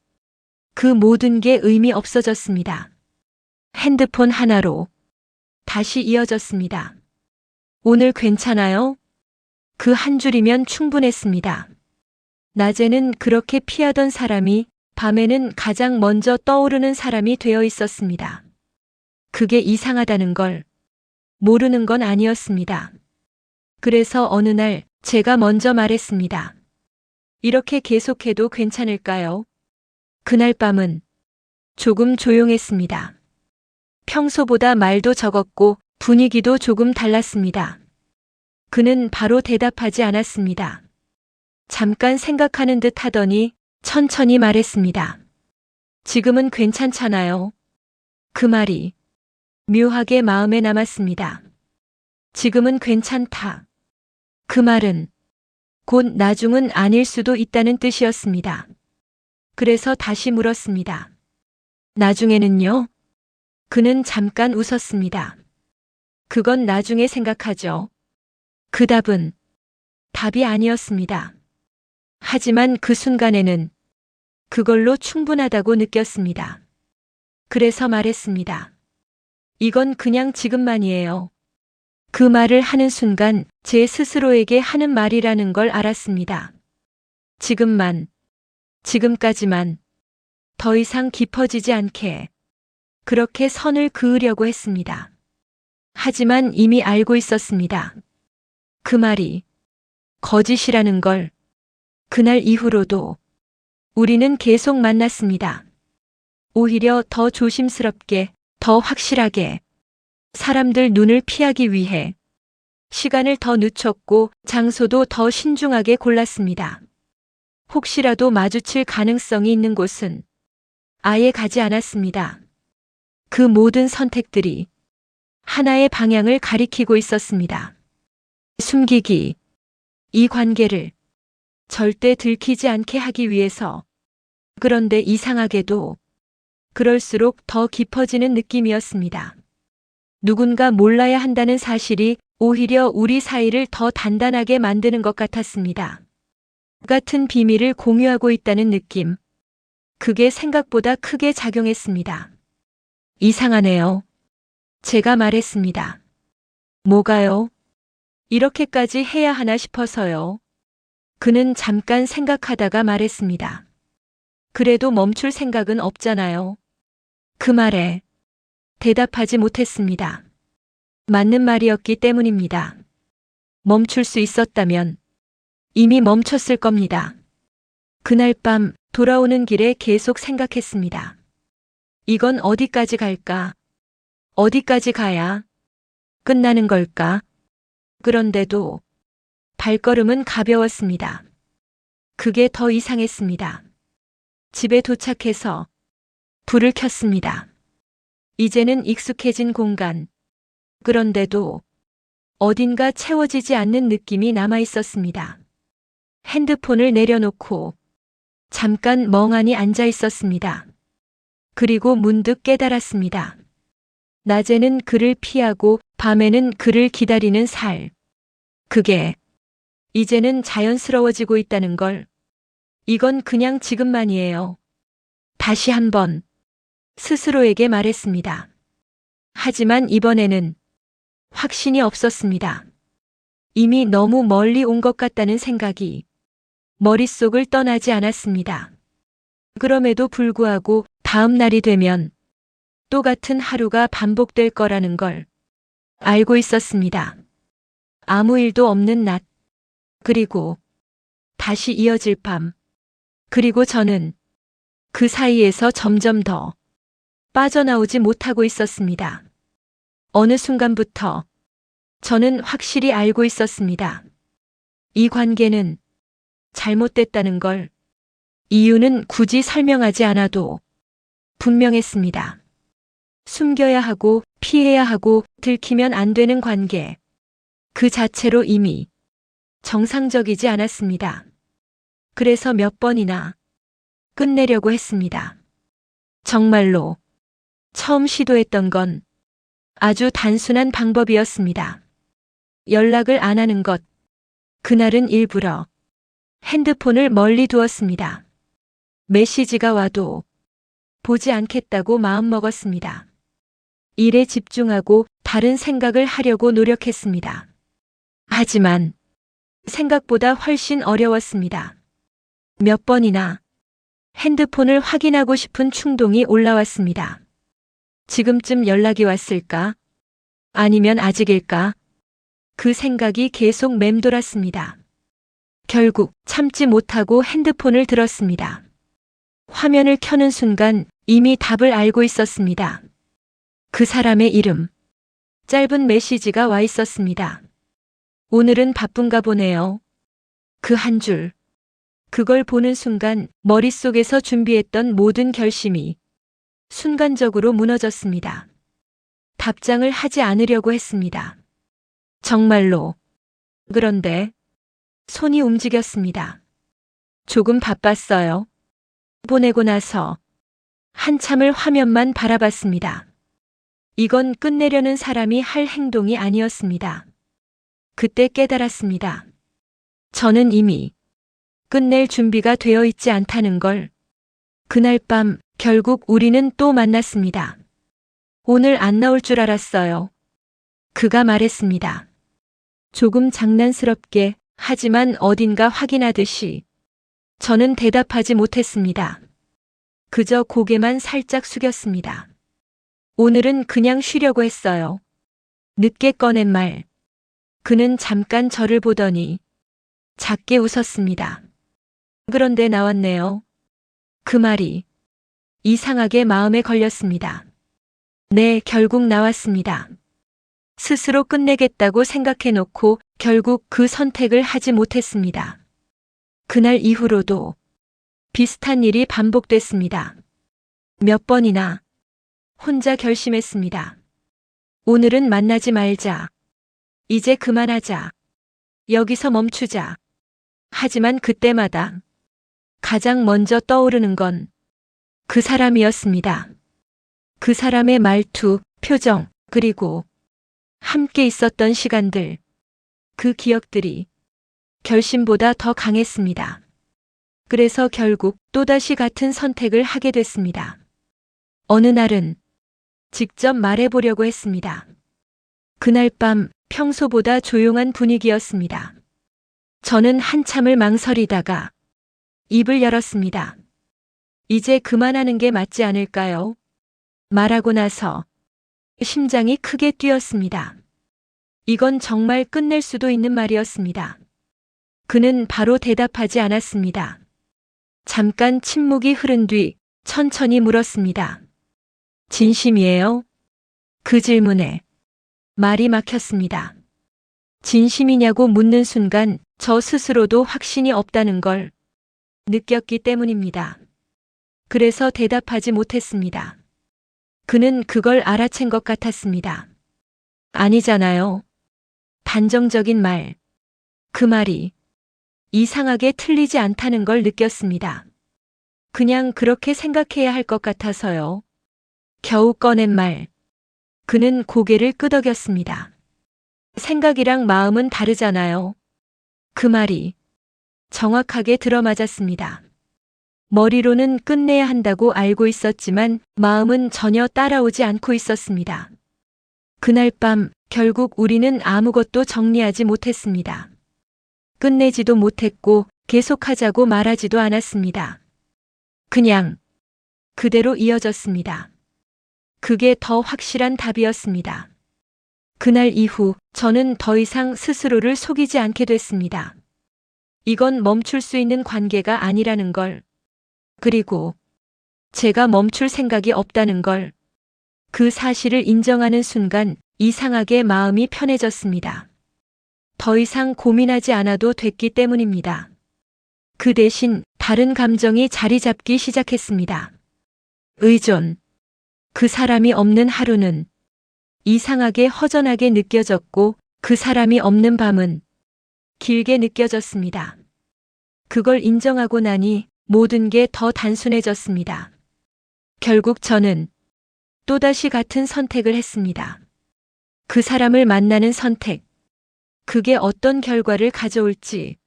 그 모든 게 의미 없어졌습니다. 핸드폰 하나로 다시 이어졌습니다. 오늘 괜찮아요? 그 한 줄이면 충분했습니다. 낮에는 그렇게 피하던 사람이 밤에는 가장 먼저 떠오르는 사람이 되어 있었습니다. 그게 이상하다는 걸 모르는 건 아니었습니다. 그래서 어느 날 제가 먼저 말했습니다. 이렇게 계속해도 괜찮을까요? 그날 밤은 조금 조용했습니다. 평소보다 말도 적었고 분위기도 조금 달랐습니다. 그는 바로 대답하지 않았습니다. 잠깐 생각하는 듯 하더니 천천히 말했습니다. 지금은 괜찮잖아요. 그 말이 묘하게 마음에 남았습니다. 지금은 괜찮다. 그 말은 곧 나중은 아닐 수도 있다는 뜻이었습니다. 그래서 다시 물었습니다. 나중에는요? 그는 잠깐 웃었습니다. 그건 나중에 생각하죠. 그 답은 답이 아니었습니다. 하지만 그 순간에는 그걸로 충분하다고 느꼈습니다. 그래서 말했습니다. 이건 그냥 지금만이에요. 그 말을 하는 순간 제 스스로에게 하는 말이라는 걸 알았습니다. 지금만, 지금까지만, 더 이상 깊어지지 않게 그렇게 선을 그으려고 했습니다. 하지만 이미 알고 있었습니다. 그 말이 거짓이라는 걸. 그날 이후로도 우리는 계속 만났습니다. 오히려 더 조심스럽게, 더 확실하게, 사람들 눈을 피하기 위해 시간을 더 늦췄고 장소도 더 신중하게 골랐습니다. 혹시라도 마주칠 가능성이 있는 곳은 아예 가지 않았습니다. 그 모든 선택들이 하나의 방향을 가리키고 있었습니다. 숨기기. 이 관계를 절대 들키지 않게 하기 위해서. 그런데 이상하게도 그럴수록 더 깊어지는 느낌이었습니다. 누군가 몰라야 한다는 사실이 오히려 우리 사이를 더 단단하게 만드는 것 같았습니다. 같은 비밀을 공유하고 있다는 느낌. 그게 생각보다 크게 작용했습니다. 이상하네요. 제가 말했습니다. 뭐가요? 이렇게까지 해야 하나 싶어서요. 그는 잠깐 생각하다가 말했습니다. 그래도 멈출 생각은 없잖아요. 그 말에 대답하지 못했습니다. 맞는 말이었기 때문입니다. 멈출 수 있었다면 이미 멈췄을 겁니다. 그날 밤 돌아오는 길에 계속 생각했습니다. 이건 어디까지 갈까? 어디까지 가야 끝나는 걸까? 그런데도 발걸음은 가벼웠습니다. 그게 더 이상했습니다. 집에 도착해서 불을 켰습니다. 이제는 익숙해진 공간. 그런데도 어딘가 채워지지 않는 느낌이 남아 있었습니다. 핸드폰을 내려놓고 잠깐 멍하니 앉아 있었습니다. 그리고 문득 깨달았습니다. 낮에는 그를 피하고 밤에는 그를 기다리는 살. 그게 이제는 자연스러워지고 있다는 걸. 이건 그냥 지금만이에요. 다시 한번 스스로에게 말했습니다. 하지만 이번에는 확신이 없었습니다. 이미 너무 멀리 온 것 같다는 생각이 머릿속을 떠나지 않았습니다. 그럼에도 불구하고 다음 날이 되면 똑같은 하루가 반복될 거라는 걸 알고 있었습니다. 아무 일도 없는 낮, 그리고 다시 이어질 밤, 그리고 저는 그 사이에서 점점 더 빠져나오지 못하고 있었습니다. 어느 순간부터 저는 확실히 알고 있었습니다. 이 관계는 잘못됐다는 걸. 이유는 굳이 설명하지 않아도 분명했습니다. 숨겨야 하고 피해야 하고 들키면 안 되는 관계. 그 자체로 이미 정상적이지 않았습니다. 그래서 몇 번이나 끝내려고 했습니다. 정말로 처음 시도했던 건 아주 단순한 방법이었습니다. 연락을 안 하는 것. 그날은 일부러 핸드폰을 멀리 두었습니다. 메시지가 와도 보지 않겠다고 마음먹었습니다. 일에 집중하고 다른 생각을 하려고 노력했습니다. 하지만 생각보다 훨씬 어려웠습니다. 몇 번이나 핸드폰을 확인하고 싶은 충동이 올라왔습니다. 지금쯤 연락이 왔을까? 아니면 아직일까? 그 생각이 계속 맴돌았습니다. 결국 참지 못하고 핸드폰을 들었습니다. 화면을 켜는 순간 이미 답을 알고 있었습니다. 그 사람의 이름. 짧은 메시지가 와 있었습니다. 오늘은 바쁜가 보네요. 그 한 줄. 그걸 보는 순간 머릿속에서 준비했던 모든 결심이 순간적으로 무너졌습니다. 답장을 하지 않으려고 했습니다. 정말로. 그런데 손이 움직였습니다. 조금 바빴어요. 보내고 나서 한참을 화면만 바라봤습니다. 이건 끝내려는 사람이 할 행동이 아니었습니다. 그때 깨달았습니다. 저는 이미 끝낼 준비가 되어 있지 않다는 걸. 그날 밤 결국 우리는 또 만났습니다. 오늘 안 나올 줄 알았어요. 그가 말했습니다. 조금 장난스럽게, 하지만 어딘가 확인하듯이. 저는 대답하지 못했습니다. 그저 고개만 살짝 숙였습니다. 오늘은 그냥 쉬려고 했어요. 늦게 꺼낸 말. 그는 잠깐 저를 보더니 작게 웃었습니다. 그런데 나왔네요. 그 말이 이상하게 마음에 걸렸습니다. 네, 결국 나왔습니다. 스스로 끝내겠다고 생각해놓고 결국 그 선택을 하지 못했습니다. 그날 이후로도 비슷한 일이 반복됐습니다. 몇 번이나 혼자 결심했습니다. 오늘은 만나지 말자. 이제 그만하자. 여기서 멈추자. 하지만 그때마다 가장 먼저 떠오르는 건 그 사람이었습니다. 그 사람의 말투, 표정, 그리고 함께 있었던 시간들, 그 기억들이 결심보다 더 강했습니다. 그래서 결국 또다시 같은 선택을 하게 됐습니다. 어느 날은 직접 말해보려고 했습니다. 그날 밤 평소보다 조용한 분위기였습니다. 저는 한참을 망설이다가 입을 열었습니다. 이제 그만하는 게 맞지 않을까요? 말하고 나서 심장이 크게 뛰었습니다. 이건 정말 끝낼 수도 있는 말이었습니다. 그는 바로 대답하지 않았습니다. 잠깐 침묵이 흐른 뒤 천천히 물었습니다. 진심이에요? 그 질문에 말이 막혔습니다. 진심이냐고 묻는 순간 저 스스로도 확신이 없다는 걸 느꼈기 때문입니다. 그래서 대답하지 못했습니다. 그는 그걸 알아챈 것 같았습니다. 아니잖아요. 단정적인 말. 그 말이 이상하게 틀리지 않다는 걸 느꼈습니다. 그냥 그렇게 생각해야 할 것 같아서요. 겨우 꺼낸 말. 그는 고개를 끄덕였습니다. 생각이랑 마음은 다르잖아요. 그 말이 정확하게 들어맞았습니다. 머리로는 끝내야 한다고 알고 있었지만 마음은 전혀 따라오지 않고 있었습니다. 그날 밤 결국 우리는 아무것도 정리하지 못했습니다. 끝내지도 못했고 계속하자고 말하지도 않았습니다. 그냥 그대로 이어졌습니다. 그게 더 확실한 답이었습니다. 그날 이후 저는 더 이상 스스로를 속이지 않게 됐습니다. 이건 멈출 수 있는 관계가 아니라는 걸, 그리고 제가 멈출 생각이 없다는 걸, 그 사실을 인정하는 순간 이상하게 마음이 편해졌습니다. 더 이상 고민하지 않아도 됐기 때문입니다. 그 대신 다른 감정이 자리 잡기 시작했습니다. 의존. 그 사람이 없는 하루는 이상하게 허전하게 느껴졌고 그 사람이 없는 밤은 길게 느껴졌습니다. 그걸 인정하고 나니 모든 게 더 단순해졌습니다. 결국 저는 또다시 같은 선택을 했습니다. 그 사람을 만나는 선택. 그게 어떤 결과를 가져올지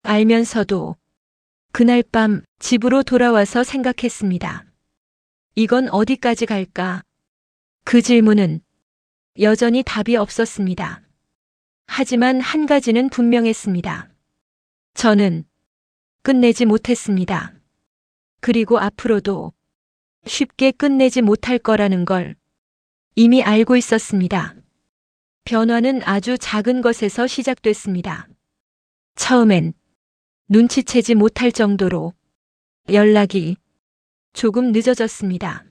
알면서도 그날 밤 집으로 돌아와서 생각했습니다. 이건 어디까지 갈까? 그 질문은 여전히 답이 없었습니다. 하지만 한 가지는 분명했습니다. 저는 끝내지 못했습니다. 그리고 앞으로도 쉽게 끝내지 못할 거라는 걸 이미 알고 있었습니다. 변화는 아주 작은 것에서 시작됐습니다. 처음엔 눈치채지 못할 정도로 연락이 조금 늦어졌습니다.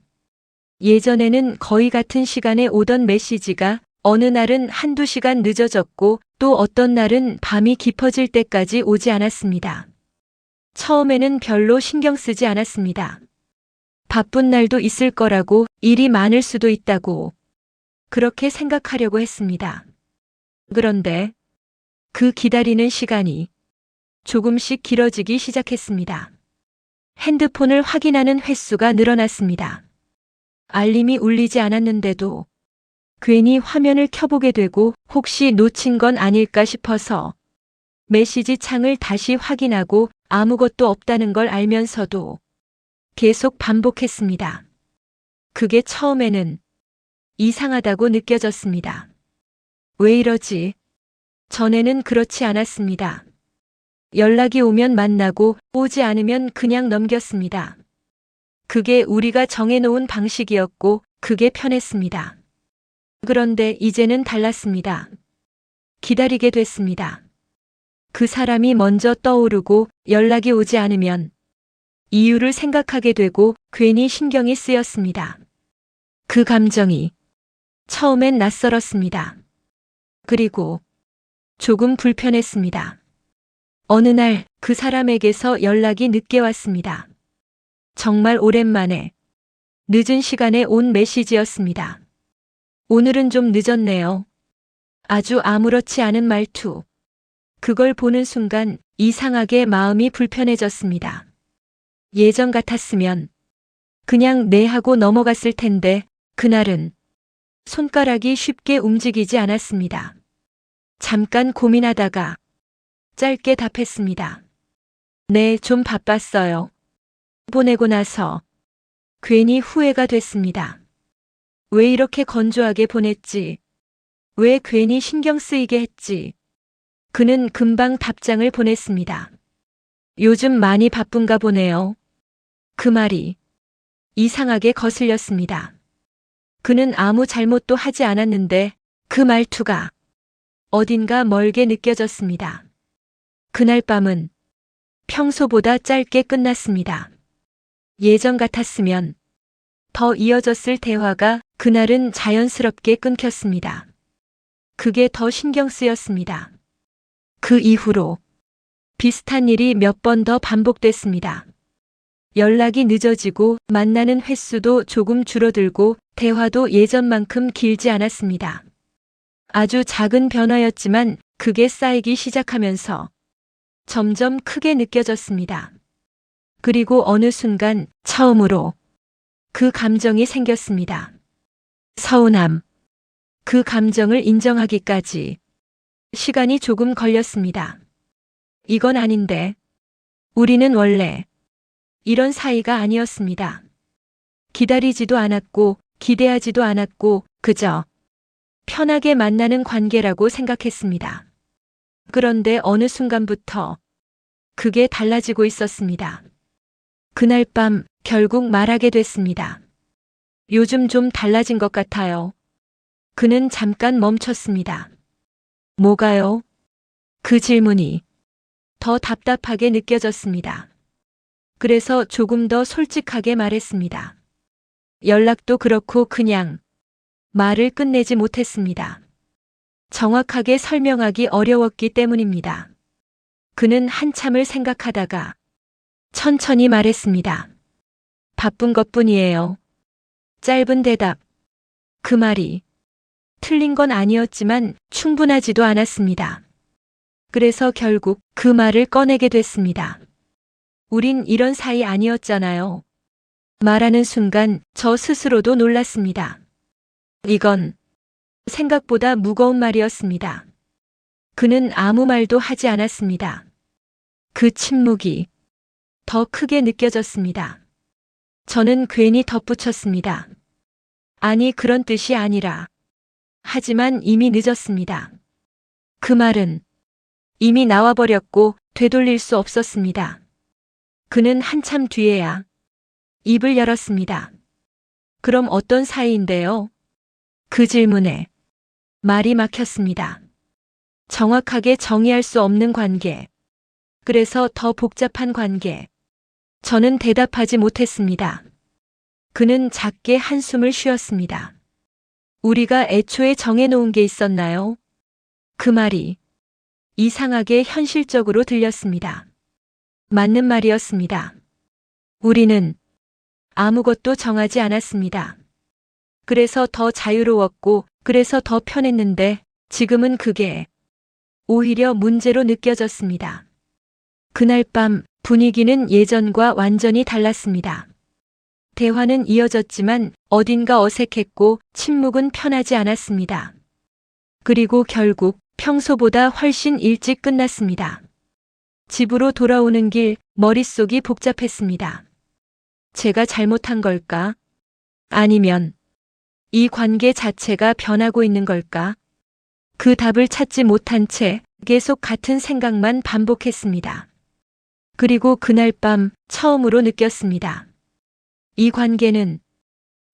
예전에는 거의 같은 시간에 오던 메시지가 어느 날은 한두 시간 늦어졌고 또 어떤 날은 밤이 깊어질 때까지 오지 않았습니다. 처음에는 별로 신경 쓰지 않았습니다. 바쁜 날도 있을 거라고, 일이 많을 수도 있다고 그렇게 생각하려고 했습니다. 그런데 그 기다리는 시간이 조금씩 길어지기 시작했습니다. 핸드폰을 확인하는 횟수가 늘어났습니다. 알림이 울리지 않았는데도 괜히 화면을 켜보게 되고 혹시 놓친 건 아닐까 싶어서 메시지 창을 다시 확인하고 아무것도 없다는 걸 알면서도 계속 반복했습니다. 그게 처음에는 이상하다고 느껴졌습니다. 왜 이러지? 전에는 그렇지 않았습니다. 연락이 오면 만나고 오지 않으면 그냥 넘겼습니다. 그게 우리가 정해놓은 방식이었고 그게 편했습니다. 그런데 이제는 달랐습니다. 기다리게 됐습니다. 그 사람이 먼저 떠오르고 연락이 오지 않으면 이유를 생각하게 되고 괜히 신경이 쓰였습니다. 그 감정이 처음엔 낯설었습니다. 그리고 조금 불편했습니다. 어느 날 그 사람에게서 연락이 늦게 왔습니다. 정말 오랜만에 늦은 시간에 온 메시지였습니다. 오늘은 좀 늦었네요. 아주 아무렇지 않은 말투. 그걸 보는 순간 이상하게 마음이 불편해졌습니다. 예전 같았으면 그냥 네 하고 넘어갔을 텐데 그날은 손가락이 쉽게 움직이지 않았습니다. 잠깐 고민하다가 짧게 답했습니다. 네, 좀 바빴어요. 보내고 나서 괜히 후회가 됐습니다. 왜 이렇게 건조하게 보냈지? 왜 괜히 신경 쓰이게 했지? 그는 금방 답장을 보냈습니다. 요즘 많이 바쁜가 보네요. 그 말이 이상하게 거슬렸습니다. 그는 아무 잘못도 하지 않았는데 그 말투가 어딘가 멀게 느껴졌습니다. 그날 밤은 평소보다 짧게 끝났습니다. 예전 같았으면 더 이어졌을 대화가 그날은 자연스럽게 끊겼습니다. 그게 더 신경 쓰였습니다. 그 이후로 비슷한 일이 몇 번 더 반복됐습니다. 연락이 늦어지고 만나는 횟수도 조금 줄어들고 대화도 예전만큼 길지 않았습니다. 아주 작은 변화였지만 그게 쌓이기 시작하면서 점점 크게 느껴졌습니다. 그리고 어느 순간 처음으로 그 감정이 생겼습니다. 서운함. 그 감정을 인정하기까지 시간이 조금 걸렸습니다. 이건 아닌데. 우리는 원래 이런 사이가 아니었습니다. 기다리지도 않았고 기대하지도 않았고 그저 편하게 만나는 관계라고 생각했습니다. 그런데 어느 순간부터 그게 달라지고 있었습니다. 그날 밤 결국 말하게 됐습니다. 요즘 좀 달라진 것 같아요. 그는 잠깐 멈췄습니다. 뭐가요? 그 질문이 더 답답하게 느껴졌습니다. 그래서 조금 더 솔직하게 말했습니다. 연락도 그렇고 그냥 말을 끝내지 못했습니다. 정확하게 설명하기 어려웠기 때문입니다. 그는 한참을 생각하다가 천천히 말했습니다. 바쁜 것뿐이에요. 짧은 대답. 그 말이 틀린 건 아니었지만 충분하지도 않았습니다. 그래서 결국 그 말을 꺼내게 됐습니다. 우린 이런 사이 아니었잖아요. 말하는 순간 저 스스로도 놀랐습니다. 이건 생각보다 무거운 말이었습니다. 그는 아무 말도 하지 않았습니다. 그 침묵이 더 크게 느껴졌습니다. 저는 괜히 덧붙였습니다. 아니, 그런 뜻이 아니라. 하지만 이미 늦었습니다. 그 말은 이미 나와버렸고 되돌릴 수 없었습니다. 그는 한참 뒤에야 입을 열었습니다. 그럼 어떤 사이인데요? 그 질문에 말이 막혔습니다. 정확하게 정의할 수 없는 관계. 그래서 더 복잡한 관계. 저는 대답하지 못했습니다. 그는 작게 한숨을 쉬었습니다. 우리가 애초에 정해놓은 게 있었나요? 그 말이 이상하게 현실적으로 들렸습니다. 맞는 말이었습니다. 우리는 아무것도 정하지 않았습니다. 그래서 더 자유로웠고 그래서 더 편했는데 지금은 그게 오히려 문제로 느껴졌습니다. 그날 밤 분위기는 예전과 완전히 달랐습니다. 대화는 이어졌지만 어딘가 어색했고 침묵은 편하지 않았습니다. 그리고 결국 평소보다 훨씬 일찍 끝났습니다. 집으로 돌아오는 길 머릿속이 복잡했습니다. 제가 잘못한 걸까? 아니면 이 관계 자체가 변하고 있는 걸까? 그 답을 찾지 못한 채 계속 같은 생각만 반복했습니다. 그리고 그날 밤 처음으로 느꼈습니다. 이 관계는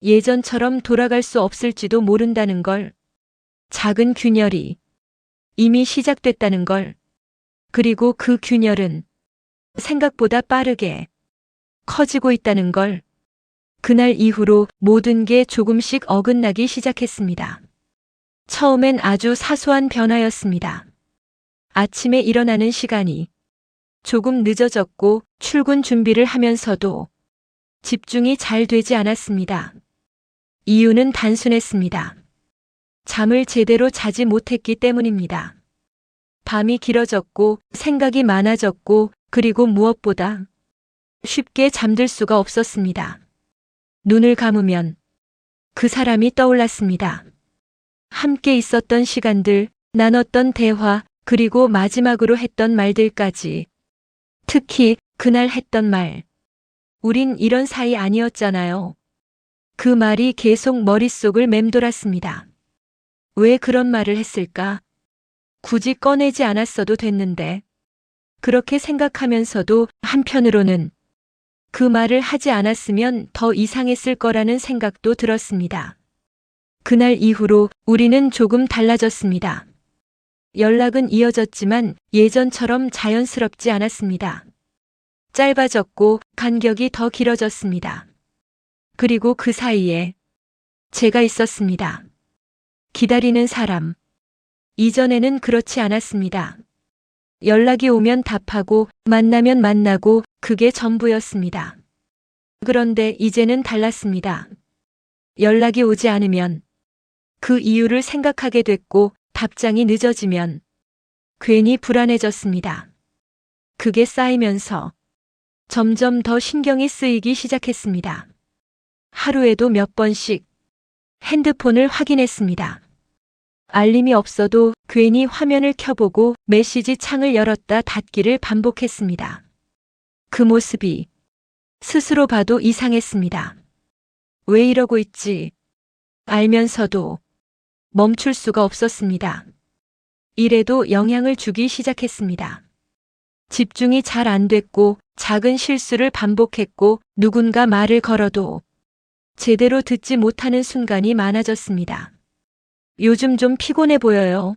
예전처럼 돌아갈 수 없을지도 모른다는 걸, 작은 균열이 이미 시작됐다는 걸, 그리고 그 균열은 생각보다 빠르게 커지고 있다는 걸. 그날 이후로 모든 게 조금씩 어긋나기 시작했습니다. 처음엔 아주 사소한 변화였습니다. 아침에 일어나는 시간이 조금 늦어졌고 출근 준비를 하면서도 집중이 잘 되지 않았습니다. 이유는 단순했습니다. 잠을 제대로 자지 못했기 때문입니다. 밤이 길어졌고 생각이 많아졌고 그리고 무엇보다 쉽게 잠들 수가 없었습니다. 눈을 감으면 그 사람이 떠올랐습니다. 함께 있었던 시간들, 나눴던 대화, 그리고 마지막으로 했던 말들까지. 특히 그날 했던 말. 우린 이런 사이 아니었잖아요. 그 말이 계속 머릿속을 맴돌았습니다. 왜 그런 말을 했을까? 굳이 꺼내지 않았어도 됐는데. 그렇게 생각하면서도 한편으로는 그 말을 하지 않았으면 더 이상했을 거라는 생각도 들었습니다. 그날 이후로 우리는 조금 달라졌습니다. 연락은 이어졌지만 예전처럼 자연스럽지 않았습니다. 짧아졌고 간격이 더 길어졌습니다. 그리고 그 사이에 제가 있었습니다. 기다리는 사람. 이전에는 그렇지 않았습니다. 연락이 오면 답하고 만나면 만나고 그게 전부였습니다. 그런데 이제는 달랐습니다. 연락이 오지 않으면 그 이유를 생각하게 됐고 답장이 늦어지면 괜히 불안해졌습니다. 그게 쌓이면서 점점 더 신경이 쓰이기 시작했습니다. 하루에도 몇 번씩 핸드폰을 확인했습니다. 알림이 없어도 괜히 화면을 켜보고 메시지 창을 열었다 닫기를 반복했습니다. 그 모습이 스스로 봐도 이상했습니다. 왜 이러고 있지? 알면서도 멈출 수가 없었습니다. 일에도 영향을 주기 시작했습니다. 집중이 잘 안 됐고 작은 실수를 반복했고 누군가 말을 걸어도 제대로 듣지 못하는 순간이 많아졌습니다. 요즘 좀 피곤해 보여요.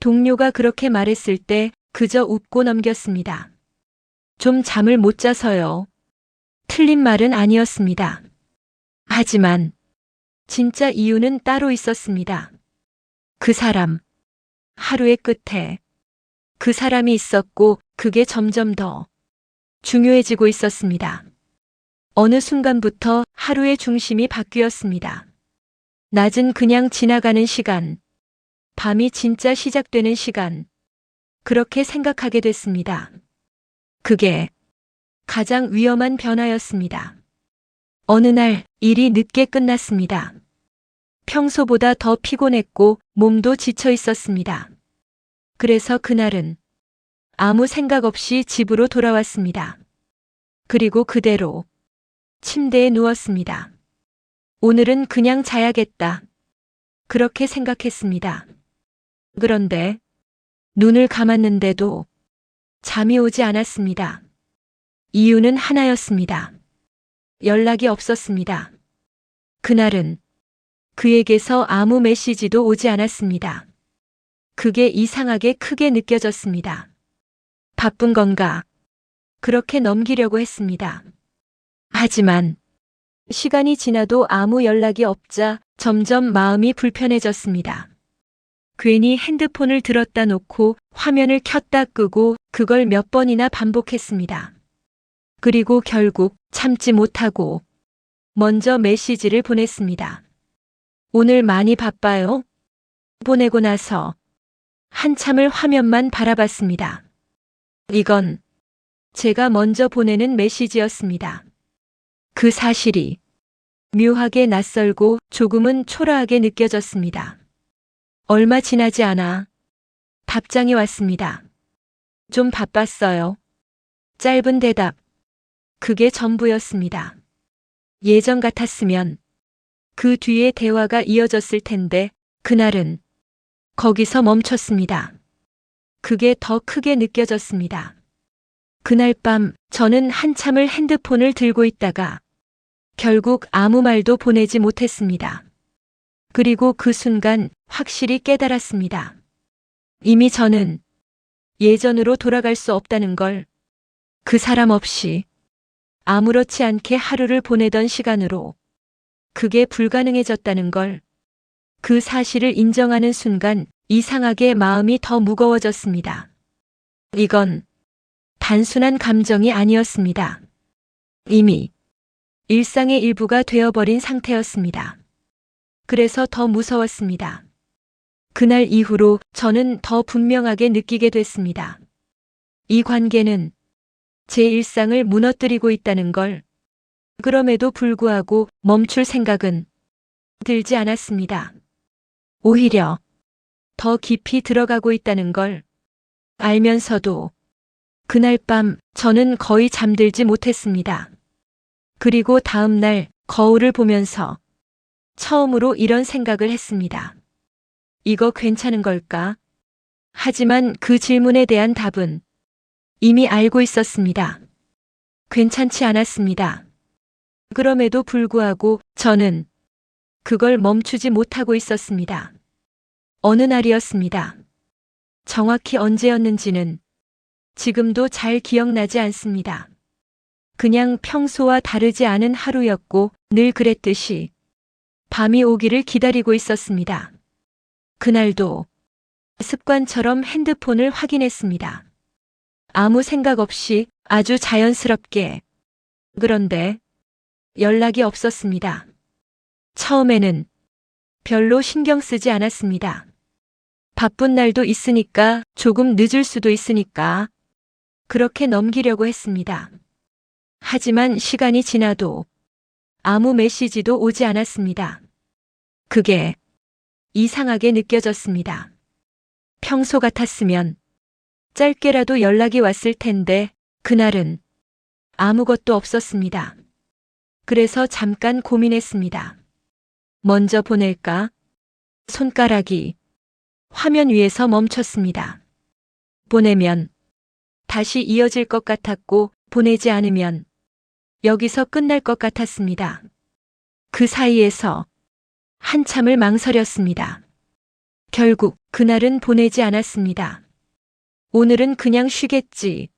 동료가 그렇게 말했을 때 그저 웃고 넘겼습니다. 좀 잠을 못 자서요. 틀린 말은 아니었습니다. 하지만 진짜 이유는 따로 있었습니다. 그 사람. 하루의 끝에 그 사람이 있었고 그게 점점 더 중요해지고 있었습니다. 어느 순간부터 하루의 중심이 바뀌었습니다. 낮은 그냥 지나가는 시간, 밤이 진짜 시작되는 시간, 그렇게 생각하게 됐습니다. 그게 가장 위험한 변화였습니다. 어느 날 일이 늦게 끝났습니다. 평소보다 더 피곤했고 몸도 지쳐 있었습니다. 그래서 그날은 아무 생각 없이 집으로 돌아왔습니다. 그리고 그대로 침대에 누웠습니다. 오늘은 그냥 자야겠다. 그렇게 생각했습니다. 그런데 눈을 감았는데도 잠이 오지 않았습니다. 이유는 하나였습니다. 연락이 없었습니다. 그날은 그에게서 아무 메시지도 오지 않았습니다. 그게 이상하게 크게 느껴졌습니다. 바쁜 건가? 그렇게 넘기려고 했습니다. 하지만 시간이 지나도 아무 연락이 없자 점점 마음이 불편해졌습니다. 괜히 핸드폰을 들었다 놓고 화면을 켰다 끄고 그걸 몇 번이나 반복했습니다. 그리고 결국 참지 못하고 먼저 메시지를 보냈습니다. 오늘 많이 바빠요? 보내고 나서 한참을 화면만 바라봤습니다. 이건 제가 먼저 보내는 메시지였습니다. 그 사실이 묘하게 낯설고 조금은 초라하게 느껴졌습니다. 얼마 지나지 않아 답장이 왔습니다. 좀 바빴어요. 짧은 대답. 그게 전부였습니다. 예전 같았으면 그 뒤에 대화가 이어졌을 텐데 그날은 거기서 멈췄습니다. 그게 더 크게 느껴졌습니다. 그날 밤 저는 한참을 핸드폰을 들고 있다가 결국 아무 말도 보내지 못했습니다. 그리고 그 순간 확실히 깨달았습니다. 이미 저는 예전으로 돌아갈 수 없다는 걸, 그 사람 없이 아무렇지 않게 하루를 보내던 시간으로 그게 불가능해졌다는 걸, 그 사실을 인정하는 순간 이상하게 마음이 더 무거워졌습니다. 이건 단순한 감정이 아니었습니다. 이미 일상의 일부가 되어버린 상태였습니다. 그래서 더 무서웠습니다. 그날 이후로 저는 더 분명하게 느끼게 됐습니다. 이 관계는 제 일상을 무너뜨리고 있다는 걸. 그럼에도 불구하고 멈출 생각은 들지 않았습니다. 오히려 더 깊이 들어가고 있다는 걸 알면서도 그날 밤 저는 거의 잠들지 못했습니다. 그리고 다음 날 거울을 보면서 처음으로 이런 생각을 했습니다. 이거 괜찮은 걸까? 하지만 그 질문에 대한 답은 이미 알고 있었습니다. 괜찮지 않았습니다. 그럼에도 불구하고 저는 그걸 멈추지 못하고 있었습니다. 어느 날이었습니다. 정확히 언제였는지는 지금도 잘 기억나지 않습니다. 그냥 평소와 다르지 않은 하루였고 늘 그랬듯이 밤이 오기를 기다리고 있었습니다. 그날도 습관처럼 핸드폰을 확인했습니다. 아무 생각 없이 아주 자연스럽게. 그런데 연락이 없었습니다. 처음에는 별로 신경 쓰지 않았습니다. 바쁜 날도 있으니까, 조금 늦을 수도 있으니까 그렇게 넘기려고 했습니다. 하지만 시간이 지나도 아무 메시지도 오지 않았습니다. 그게 이상하게 느껴졌습니다. 평소 같았으면 짧게라도 연락이 왔을 텐데 그날은 아무것도 없었습니다. 그래서 잠깐 고민했습니다. 먼저 보낼까? 손가락이 화면 위에서 멈췄습니다. 보내면 다시 이어질 것 같았고 보내지 않으면 여기서 끝날 것 같았습니다. 그 사이에서 한참을 망설였습니다. 결국 그날은 보내지 않았습니다. 오늘은 그냥 쉬겠지.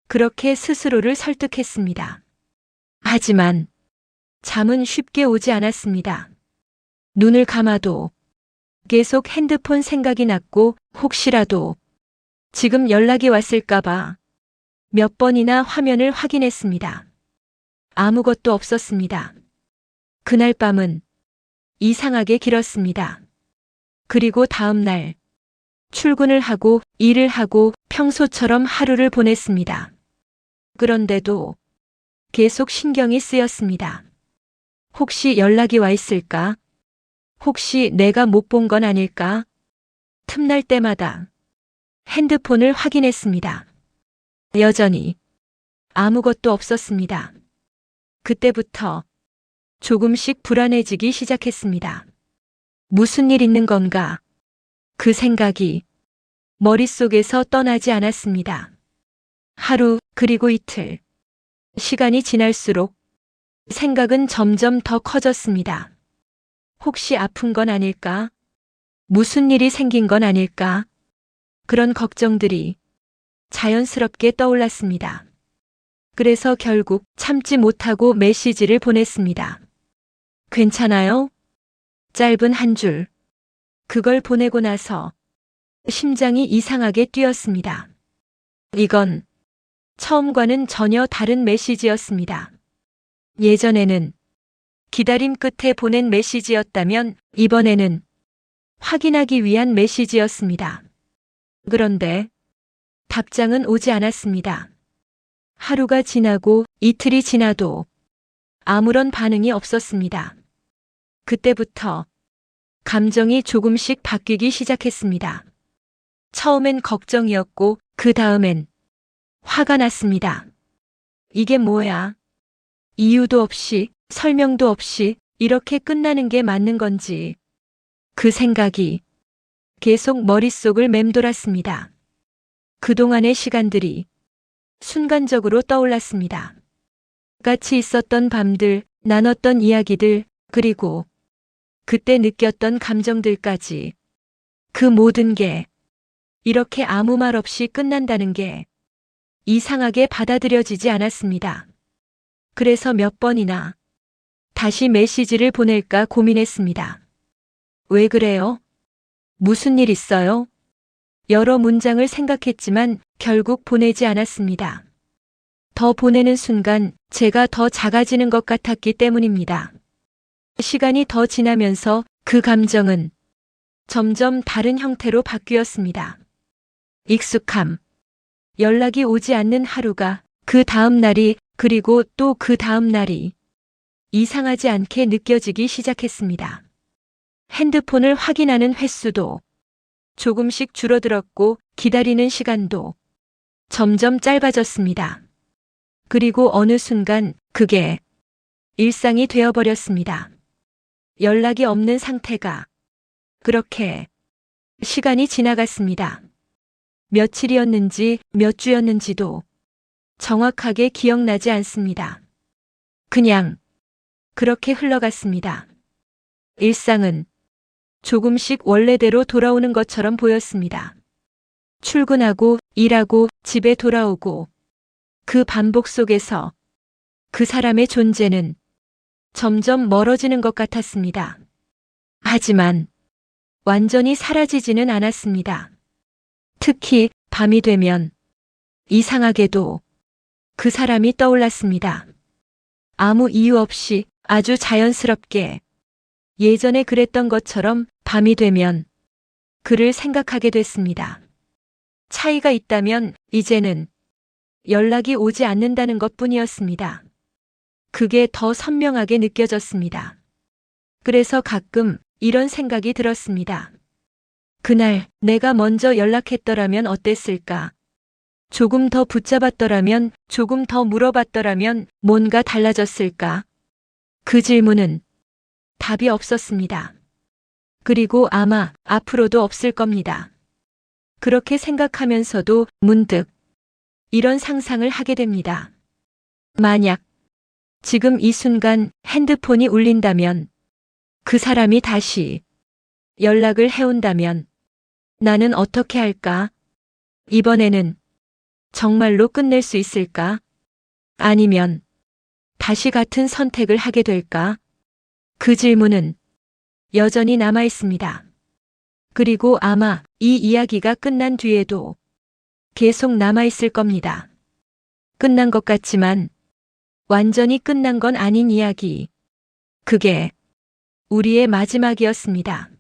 그렇게 스스로를 설득했습니다. 하지만 잠은 쉽게 오지 않았습니다. 눈을 감아도 계속 핸드폰 생각이 났고 혹시라도 지금 연락이 왔을까봐 몇 번이나 화면을 확인했습니다. 아무것도 없었습니다. 그날 밤은 이상하게 길었습니다. 그리고 다음 날 출근을 하고 일을 하고 평소처럼 하루를 보냈습니다. 그런데도 계속 신경이 쓰였습니다. 혹시 연락이 와 있을까? 혹시 내가 못 본 건 아닐까? 틈날 때마다 핸드폰을 확인했습니다. 여전히 아무것도 없었습니다. 그때부터 조금씩 불안해지기 시작했습니다. 무슨 일 있는 건가? 그 생각이 머릿속에서 떠나지 않았습니다. 하루, 그리고 이틀. 시간이 지날수록 생각은 점점 더 커졌습니다. 혹시 아픈 건 아닐까? 무슨 일이 생긴 건 아닐까? 그런 걱정들이 자연스럽게 떠올랐습니다. 그래서 결국 참지 못하고 메시지를 보냈습니다. 괜찮아요? 짧은 한 줄. 그걸 보내고 나서 심장이 이상하게 뛰었습니다. 이건 처음과는 전혀 다른 메시지였습니다. 예전에는 기다림 끝에 보낸 메시지였다면 이번에는 확인하기 위한 메시지였습니다. 그런데 답장은 오지 않았습니다. 하루가 지나고 이틀이 지나도 아무런 반응이 없었습니다. 그때부터 감정이 조금씩 바뀌기 시작했습니다. 처음엔 걱정이었고 그 다음엔 화가 났습니다. 이게 뭐야? 이유도 없이, 설명도 없이 이렇게 끝나는 게 맞는 건지. 그 생각이 계속 머릿속을 맴돌았습니다. 그동안의 시간들이 순간적으로 떠올랐습니다. 같이 있었던 밤들, 나눴던 이야기들, 그리고 그때 느꼈던 감정들까지. 그 모든 게 이렇게 아무 말 없이 끝난다는 게 이상하게 받아들여지지 않았습니다. 그래서 몇 번이나 다시 메시지를 보낼까 고민했습니다. 왜 그래요? 무슨 일 있어요? 여러 문장을 생각했지만 결국 보내지 않았습니다. 더 보내는 순간 제가 더 작아지는 것 같았기 때문입니다. 시간이 더 지나면서 그 감정은 점점 다른 형태로 바뀌었습니다. 익숙함. 연락이 오지 않는 하루가 그 다음 날이 그리고 또 그 다음 날이 이상하지 않게 느껴지기 시작했습니다. 핸드폰을 확인하는 횟수도 조금씩 줄어들었고 기다리는 시간도 점점 짧아졌습니다. 그리고 어느 순간 그게 일상이 되어버렸습니다. 연락이 없는 상태가 그렇게 시간이 지나갔습니다. 며칠이었는지 몇 주였는지도 정확하게 기억나지 않습니다. 그냥 그렇게 흘러갔습니다. 일상은 조금씩 원래대로 돌아오는 것처럼 보였습니다. 출근하고 일하고 집에 돌아오고 그 반복 속에서 그 사람의 존재는 점점 멀어지는 것 같았습니다. 하지만 완전히 사라지지는 않았습니다. 특히 밤이 되면 이상하게도 그 사람이 떠올랐습니다. 아무 이유 없이 아주 자연스럽게 예전에 그랬던 것처럼 밤이 되면 그를 생각하게 됐습니다. 차이가 있다면 이제는 연락이 오지 않는다는 것뿐이었습니다. 그게 더 선명하게 느껴졌습니다. 그래서 가끔 이런 생각이 들었습니다. 그날 내가 먼저 연락했더라면 어땠을까? 조금 더 붙잡았더라면, 조금 더 물어봤더라면 뭔가 달라졌을까? 그 질문은 답이 없었습니다. 그리고 아마 앞으로도 없을 겁니다. 그렇게 생각하면서도 문득 이런 상상을 하게 됩니다. 만약 지금 이 순간 핸드폰이 울린다면, 그 사람이 다시 연락을 해온다면 나는 어떻게 할까? 이번에는 정말로 끝낼 수 있을까? 아니면 다시 같은 선택을 하게 될까? 그 질문은 여전히 남아 있습니다. 그리고 아마 이 이야기가 끝난 뒤에도 계속 남아 있을 겁니다. 끝난 것 같지만 완전히 끝난 건 아닌 이야기. 그게 우리의 마지막이었습니다.